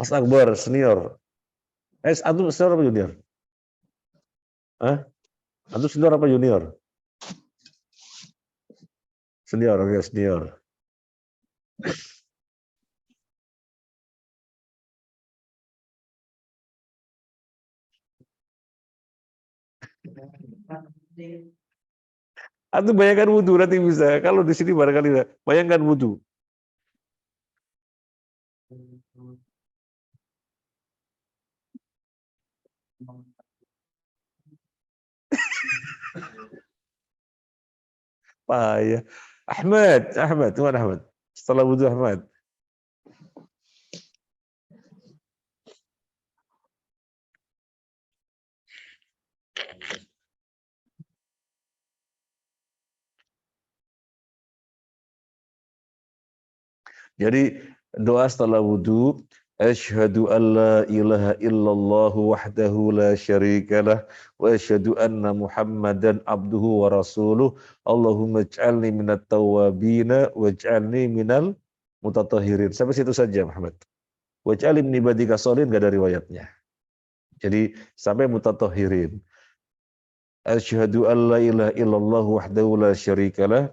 Mas Akbar, senior. Antum senior apa junior? Hah? Antum senior apa junior? Senior, oke, senior. Antum bayangkan wudhu nanti bisa. Kalau di sini barangkali tidak. Bayangkan wudhu. Payah. Ahmad, mana Ahmad? Setelah wudhu Ahmad. Jadi doa setelah wudhu, asyhadu an la ilaha illallah wahdahu la syarikalah wa asyhadu anna Muhammadan abduhu wa rasuluh. Allahumma ij'alni minat tawwabina waj'alni minal mutatahhirin. Sampai situ saja Muhammad. Waj'alni min ibadika sholihin, enggak ada riwayatnya. Jadi sampai mutatahhirin. Asyhadu an la ilaha illallah wahdahu la syarikalah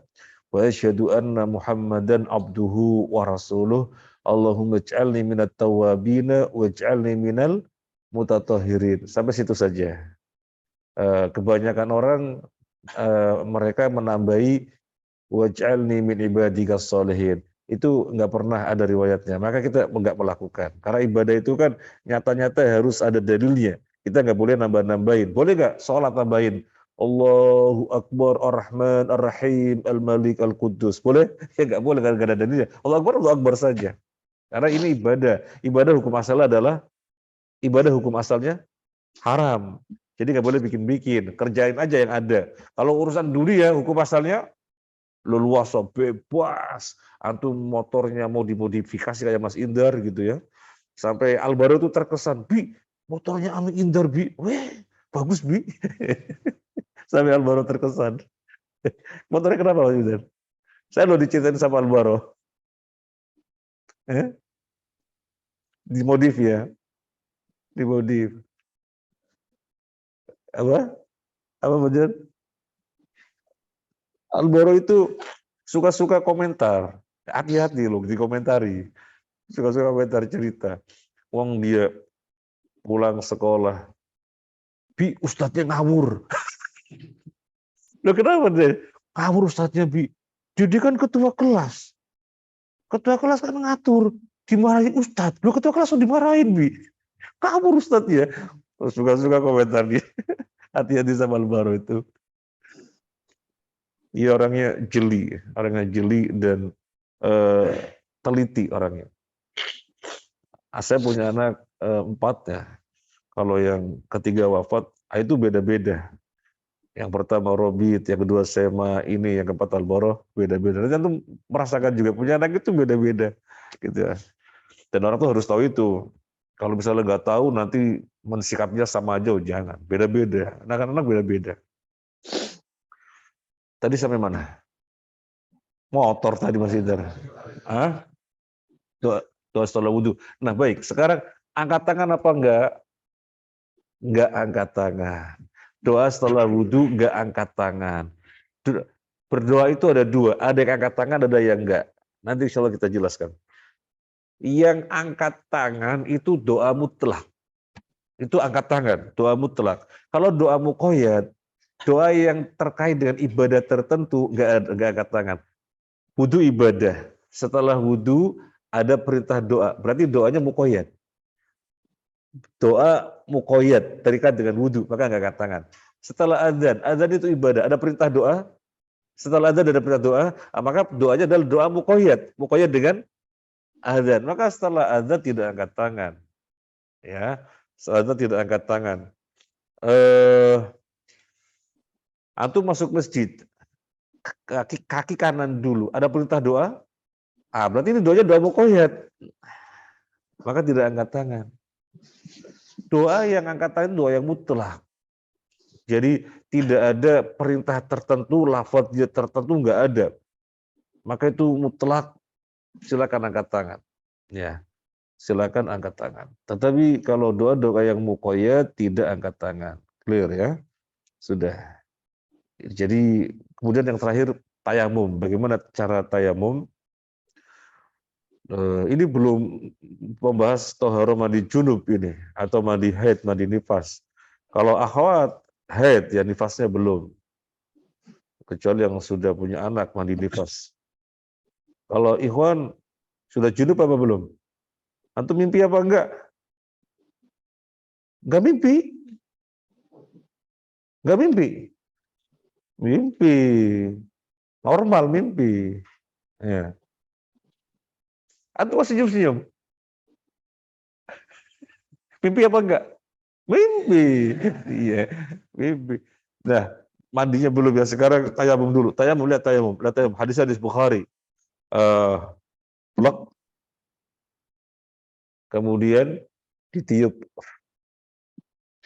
wa asyhadu anna Muhammadan abduhu wa rasuluh. Allahumma ij'alni minat tawwabina waj'alni minal mutatahhirin. Sampai situ saja. Kebanyakan orang mereka menambahi waj'alni min ibadikas sholihin. Itu nggak pernah ada riwayatnya. Maka kita nggak melakukan. Karena ibadah itu kan nyata-nyata harus ada dalilnya. Kita nggak boleh nambah-nambahin. Boleh nggak sholat tambahin? Allahu Akbar Ar-Rahman Ar-Rahim Al-Malik Al-Quddus. Boleh? Ya nggak boleh, nggak ada dalilnya. Allahu Akbar saja. Karena ini ibadah. Ibadah hukum asalnya adalah, ibadah hukum asalnya haram. Jadi nggak boleh bikin-bikin. Kerjain aja yang ada. Kalau urusan dunia hukum asalnya leluasa, bebas. Antum motornya mau dimodifikasi kayak Mas Indar gitu ya. Sampai Alvaro itu terkesan, Bi, motornya Ami Indar, Bi. Weh, bagus, Bi. Sampai Alvaro terkesan. Motornya kenapa, Mas Indar? Saya lo diceritain sama Alvaro. Dimodif ya, dimodif. Apa? Apa, Mas Indar? Alvaro itu suka-suka komentar. Hati-hati loh dikomentari. Suka-suka komentar cerita. Wong dia pulang sekolah, Bi, ustadznya ngawur. Loh kenapa deh? Ngawur ustadznya, Bi. Jadi kan ketua kelas. Ketua kelas kan ngatur. Dimarahin ustadz. Loh ketua kelas dimarahin, Bi. Ngawur ustadznya. Suka-suka komentar dia. Hati-hati sama Alvaro itu. Dia orangnya jeli dan teliti orangnya. Saya punya anak 4 ya. Kalau yang ketiga wafat, itu beda-beda. Yang pertama Robit, yang kedua Sema, ini yang keempat Alvaro, beda-beda. Nanti antum merasakan juga punya anak itu beda-beda, gitu ya. Dan orang tuh harus tahu itu. Kalau misalnya nggak tahu, nanti mensikapnya sama aja, jangan. Beda-beda. Anak-anak beda-beda. Tadi sampai mana? Motor tadi Mas Indra. Hah? Doa setelah wudhu. Nah baik, sekarang angkat tangan apa enggak? Enggak angkat tangan. Doa setelah wudhu enggak angkat tangan. Berdoa itu ada 2, ada yang angkat tangan, ada yang enggak. Nanti insya Allah kita jelaskan. Yang angkat tangan itu doa mutlak. Itu angkat tangan, doa mutlak. Kalau doa muqayyad, doa yang terkait dengan ibadah tertentu, enggak angkat tangan. Wudhu ibadah. Setelah wudhu ada perintah doa. Berarti doanya muqayyad. Doa muqayyad terikat dengan wudhu, maka enggak angkat tangan. Setelah azan itu ibadah. Ada perintah doa. Setelah azan ada perintah doa, maka doanya adalah doa muqayyad dengan azan. Maka setelah azan tidak angkat tangan. Ya, setelah azan tidak angkat tangan. Antum masuk masjid, kaki kanan dulu. Ada perintah doa? Berarti ini doanya doa muqayyad. Maka tidak angkat tangan. Doa yang angkat tangan doa yang mutlak. Jadi tidak ada perintah tertentu, lafaz dia tertentu enggak ada. Maka itu mutlak, silakan angkat tangan. Ya, silakan angkat tangan. Tetapi kalau doa-doa yang muqayyad tidak angkat tangan. Clear ya? Sudah. Jadi kemudian yang terakhir tayamum. Bagaimana cara tayamum? Ini belum membahas toharo mandi junub ini atau mandi haid, mandi nifas. Kalau akhwat haid ya nifasnya belum. Kecuali yang sudah punya anak mandi nifas. Kalau ikhwan sudah junub apa belum? Antum mimpi apa enggak? Enggak mimpi. Enggak mimpi. Mimpi. Normal mimpi. Ya. Antum masih senyum-senyum. Mimpi apa enggak? Mimpi. Iya, mimpi. Nah, mandinya belum ya. Sekarang tayamum dulu. Tayamum, lihat tayamum. Lihat tayamum. Hadis Bukhari. Blok. Kemudian ditiup.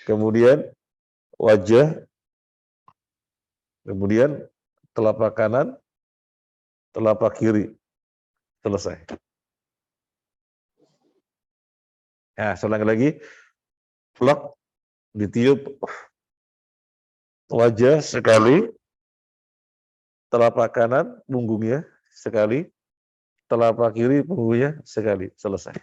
Kemudian wajah. Kemudian telapak kanan, telapak kiri. Selesai. Nah, ulang lagi. Blok. Ditiup. Wajah sekali. Telapak kanan, punggungnya sekali. telapak kiri punggungnya sekali, selesai.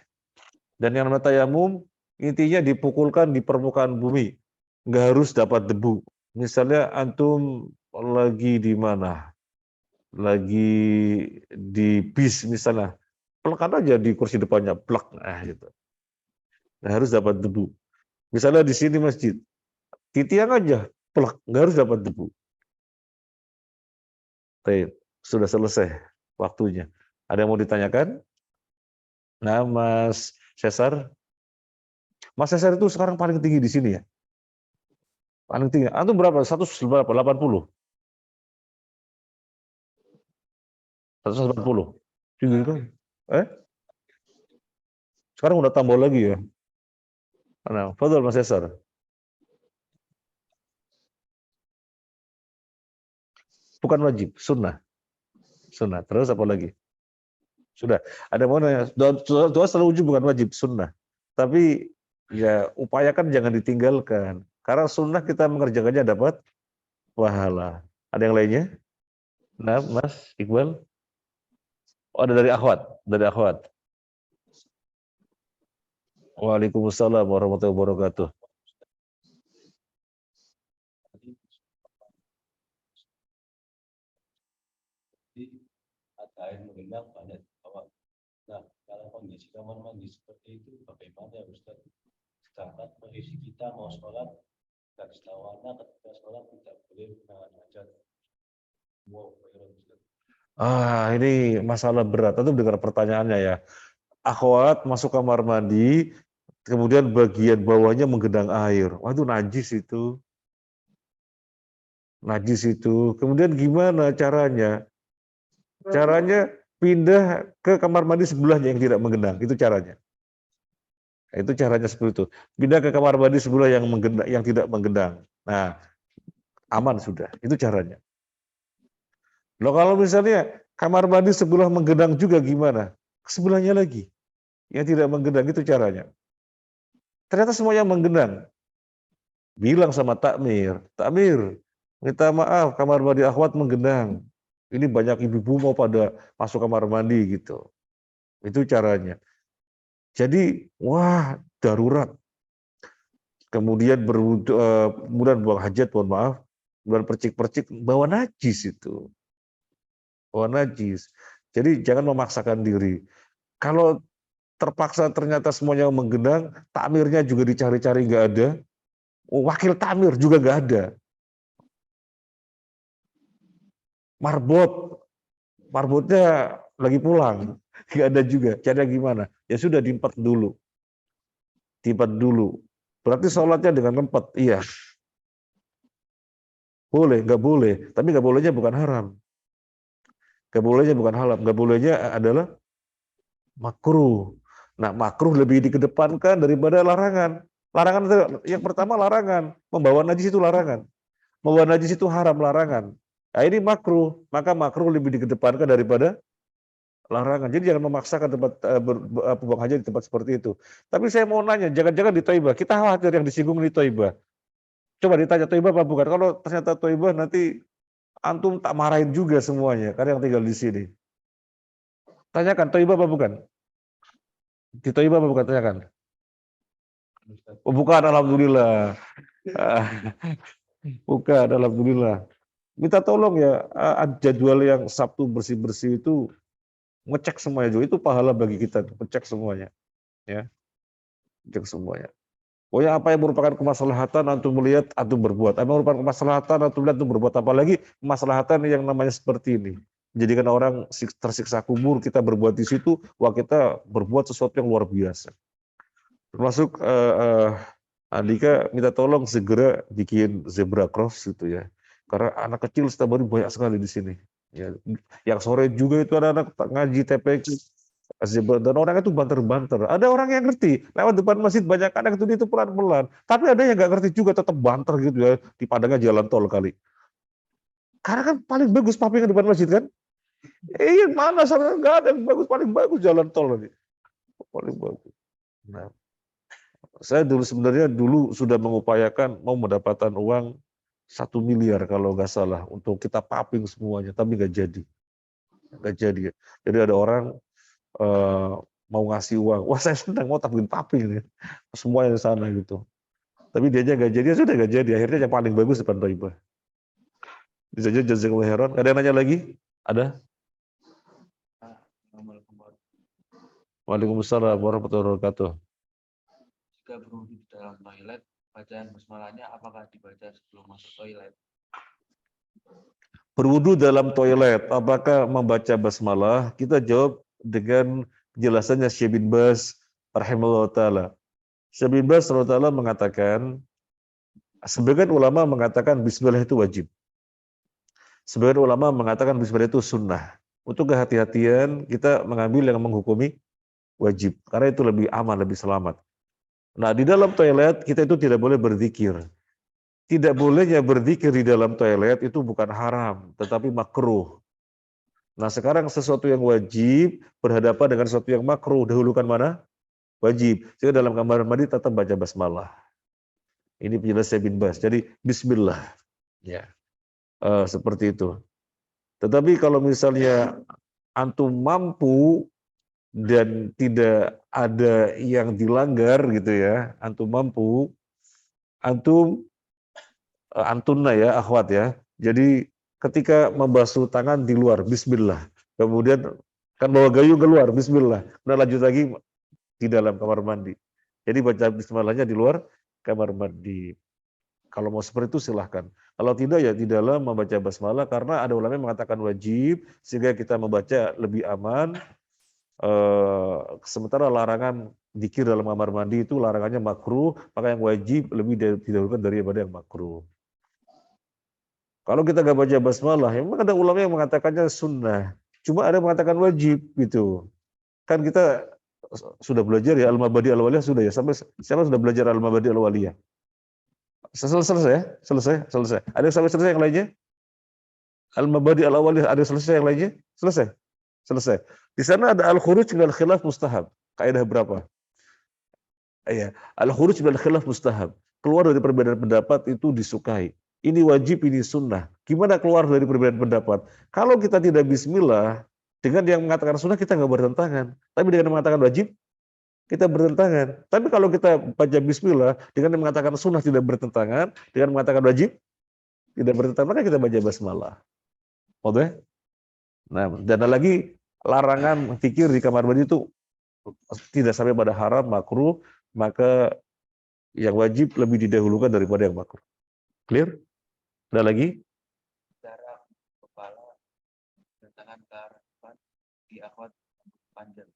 Dan yang namanya tayamum, intinya dipukulkan di permukaan bumi, nggak harus dapat debu. Misalnya antum lagi di mana? Lagi di bis misalnya, pelekan aja di kursi depannya, plak, gitu. Nggak harus dapat debu. Misalnya di sini masjid, di tiang aja, plak, nggak harus dapat debu. Sudah selesai waktunya. Ada yang mau ditanyakan? Nah, Mas Cesar. Mas Cesar itu sekarang paling tinggi di sini ya? Paling tinggi. Antum berapa? 180? 180? Tinggi kan? Eh? Sekarang udah tambah lagi ya? Nah, fadhol Mas Cesar. Bukan wajib, sunnah. Sunnah. Terus apa lagi? Sudah. Ada mau nanya? Doa selalu wujud bukan wajib, sunnah. Tapi ya upayakan jangan ditinggalkan. Karena sunnah kita mengerjakannya dapat pahala. Ada yang lainnya? Nah, Mas Iqbal. Oh, ada dari akhwat. Dari akhwat. Waalaikumsalam warahmatullahi wabarakatuh. Air mengendap pada bawah. Nah, kalau kondisi kamar mandi seperti itu, bagaimana Ustaz? Sedangkan kondisi kita mau sholat, dan setawana ketika sholat tidak boleh menahan hajat. Wow, Ustaz. Ini masalah berat. Itu dengar pertanyaannya ya. Akhwat masuk kamar mandi, kemudian bagian bawahnya menggenang air. Wah, itu najis itu. Najis itu. Kemudian gimana caranya? Caranya pindah ke kamar mandi sebelahnya yang tidak menggenang. Itu caranya. Itu caranya seperti itu. Pindah ke kamar mandi sebelah yang menggenang, yang tidak menggenang. Nah, aman sudah. Itu caranya. Loh, kalau misalnya kamar mandi sebelah menggenang juga gimana? Sebelahnya lagi yang tidak menggenang, itu caranya. Ternyata semuanya menggenang. Bilang sama takmir, takmir, minta maaf kamar mandi akhwat menggenang. Ini banyak ibu-ibu mau pada masuk kamar mandi gitu. Itu caranya. Jadi, wah, darurat. Kemudian kemudian buang hajat, mohon maaf, kemudian percik-percik, bawa najis itu. Bawa najis. Jadi jangan memaksakan diri. Kalau terpaksa ternyata semuanya menggenang, takmirnya juga dicari-cari nggak ada, wakil takmir juga nggak ada. Marbotnya lagi pulang, nggak ada juga. Cara gimana? Ya sudah diempat dulu. Diempat dulu. Berarti sholatnya dengan empat. Iya. Boleh, nggak boleh. Tapi nggak bolehnya bukan haram. Nggak bolehnya bukan haram. Nggak bolehnya adalah makruh. Nah, makruh lebih dikedepankan daripada larangan. Larangan yang pertama larangan. Membawa najis itu larangan. Membawa najis itu haram, larangan. Nah, ini makruh. Maka makruh lebih dikedepankan daripada larangan. Jadi jangan memaksakan tempat buang hajat di tempat seperti itu. Tapi saya mau nanya, jangan-jangan di Toibah, kita khawatir yang disinggung di Toibah. Coba ditanya Toibah apa bukan? Kalau ternyata Toibah nanti antum tak marahin juga semuanya, karena yang tinggal di sini. Tanyakan Toibah apa bukan? Di Toibah apa bukan? Tanyakan. Oh, bukan, alhamdulillah. Bukan, alhamdulillah. Minta tolong ya, jadwal yang Sabtu bersih-bersih itu ngecek semuanya juga, itu pahala bagi kita, ngecek semuanya, ya, ngecek semuanya. Pokoknya apa yang merupakan kemaslahatan antum melihat antum berbuat, apa yang merupakan kemaslahatan antum melihat antum berbuat, apalagi kemaslahatan yang namanya seperti ini, menjadikan orang tersiksa kubur, kita berbuat di situ, wah kita berbuat sesuatu yang luar biasa. Termasuk Andika minta tolong segera bikin zebra cross gitu ya, karena anak kecil setiap hari banyak sekali di sini. Ya, yang sore juga itu ada anak ngaji TPQ dan orang itu banter-banter. Ada orang yang ngerti, lewat depan masjid banyak anak itu pelan-pelan. Tapi ada yang nggak ngerti juga, tetap banter gitu ya, di padangnya jalan tol kali. Karena kan paling bagus paping depan masjid kan? Mana sana nggak ada yang bagus, paling bagus jalan tol tadi. Paling bagus. Nah, saya sebenarnya dulu sudah mengupayakan mau mendapatkan uang 1 miliar kalau nggak salah untuk kita paping semuanya, tapi nggak jadi. Nggak jadi. Jadi ada orang eh, mau ngasih uang, wah saya senang mau tabungin papi ini, semua yang sana gitu. Tapi dia aja nggak jadi, ya sudah nggak jadi. Akhirnya yang paling bagus depan Toibah. Bisa aja jazakallahu khairan. Ada yang nanya lagi? Ada? Waalaikumsalam warahmatullahi wabarakatuh. Jika berwudu di dalam toilet, bacaan basmalahnya apakah dibaca sebelum masuk toilet? Berwudu dalam toilet, apakah membaca basmalah? Kita jawab dengan penjelasannya Syekh bin Baz rahimahullah taala. Syekh bin Baz rahimahullah taala mengatakan, sebagian ulama mengatakan bismillah itu wajib. Sebagian ulama mengatakan bismillah itu sunnah. Untuk kehati-hatian kita mengambil yang menghukumi wajib, karena itu lebih aman, lebih selamat. Nah, di dalam toilet kita itu tidak boleh berzikir. Tidak bolehnya berzikir di dalam toilet itu bukan haram, tetapi makruh. Nah, sekarang sesuatu yang wajib berhadapan dengan sesuatu yang makruh, dahulukan mana? Wajib. Sehingga dalam kamar mandi tetap baca basmalah. Ini penjelasan bin Bas. Jadi bismillah. Ya. Seperti itu. Tetapi kalau misalnya antum mampu dan tidak ada yang dilanggar gitu ya, antum mampu, antunna ya, akhwat ya. Jadi ketika membasuh tangan di luar, bismillah. Kemudian kan bawa gayung keluar, bismillah. Kemudian lanjut lagi di dalam kamar mandi. Jadi baca bismillahnya di luar kamar mandi. Kalau mau seperti itu silahkan. Kalau tidak ya di dalam membaca basmalah, karena ada ulama yang mengatakan wajib sehingga kita membaca lebih aman. Sementara larangan zikir dalam kamar mandi itu larangannya makruh, maka yang wajib lebih didahulukan daripada yang makruh. Kalau kita nggak baca basmalah, memang ada ulama yang mengatakannya sunnah. Cuma ada yang mengatakan wajib gitu. Kan kita sudah belajar ya Al-Mabadi Al-Waliyah sudah ya. Sampai siapa sudah belajar Al-Mabadi Al-Waliyah? Selesai ya? Selesai. Ada yang sampai selesai yang lainnya? Al-Mabadi Al-Waliyah ada yang selesai yang lainnya? Selesai. Di sana ada al-khuruj minal khilaf mustahab. Kaidah berapa? Iya, al-khuruj minal khilaf mustahab. Keluar dari perbedaan pendapat itu disukai. Ini wajib, ini sunnah. Gimana keluar dari perbedaan pendapat? Kalau kita tidak bismillah, dengan yang mengatakan sunnah kita nggak bertentangan. Tapi dengan yang mengatakan wajib, kita bertentangan. Tapi kalau kita baca bismillah, dengan yang mengatakan sunnah tidak bertentangan, dengan mengatakan wajib, tidak bertentangan, maka kita baca basmalah. Oke? Nah, dan ada lagi larangan fikir di kamar mandi itu tidak sampai pada haram, makruh, maka yang wajib lebih didahulukan daripada yang makruh. Clear? Ada lagi? Cara kepala dan tangan ke arah depan di akhwat panjang.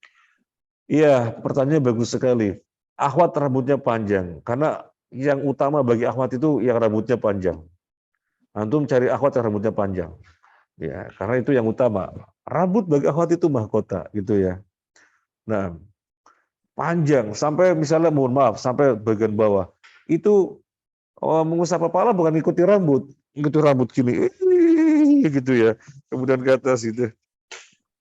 Iya, pertanyaannya bagus sekali. Akhwat rambutnya panjang, karena yang utama bagi akhwat itu yang rambutnya panjang. Antum cari akhwat yang rambutnya panjang. Ya, karena itu yang utama. Rambut bagi akhwat itu mahkota, gitu ya. Nah, panjang sampai misalnya mohon maaf sampai bagian bawah. Itu mengusap kepala bukan ngikuti rambut gini, gitu ya. Kemudian ke atas gitu.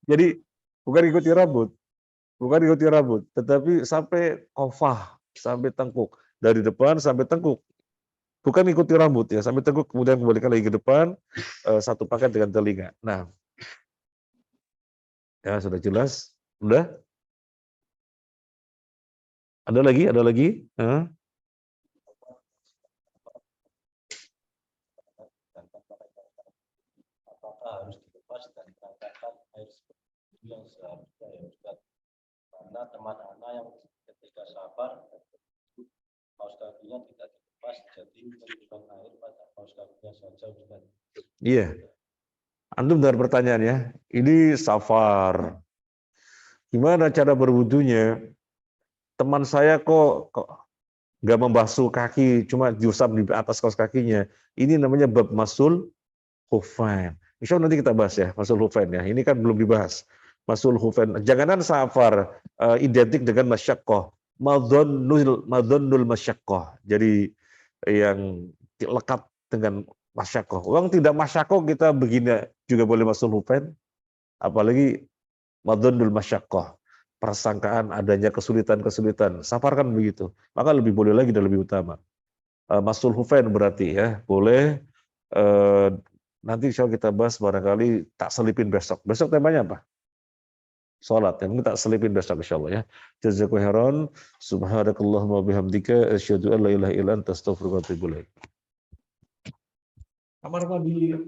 Jadi bukan ikuti rambut, tetapi sampai kofah, sampai tengkuk, dari depan sampai tengkuk. Bukan ikuti rambut ya, sampai tengkuk kemudian kembalikan lagi ke depan, satu paket dengan telinga. Nah, ya sudah jelas, udah. Ada lagi? Hah? Apakah harus dilepas dan dikatakan air seperti itu yang seharusnya ya Ustaz? Karena teman anak yang ketika sabar kaos kakinya tidak dilepas, jadi menunjukkan air pada kaos kakinya saja Ustaz. Iya. Antum dengar pertanyaannya, ini safar. Gimana cara berwudunya? Teman saya kok nggak membasuh kaki, cuma diusap di atas kaos kakinya. Ini namanya bab masul hufain. Insya Allah nanti kita bahas ya, masul hufain ya. Ini kan belum dibahas. Masul hufain. Janganan safar identik dengan masyaqqah. Madhonnul masyaqqah. Jadi yang lekat dengan masyaqqah. Orang tidak masyaqqah kita begini juga boleh masul hufain. Apalagi madhonnul masyaqqah. Persangkaan adanya kesulitan-kesulitan. Safar kan begitu. Maka lebih boleh lagi dan lebih utama. Masul hufain berarti ya, boleh. Nanti insya Allah kita bahas barangkali tak selipin besok. Besok temanya apa? sholat. Yang kita selipin besok insyaallah ya. Jazakallahu khairan. Subhanakallahumma bihamdika asyhadu an la ilaha illa anta astaghfiruka wa atubu ilaik. Kamar mandi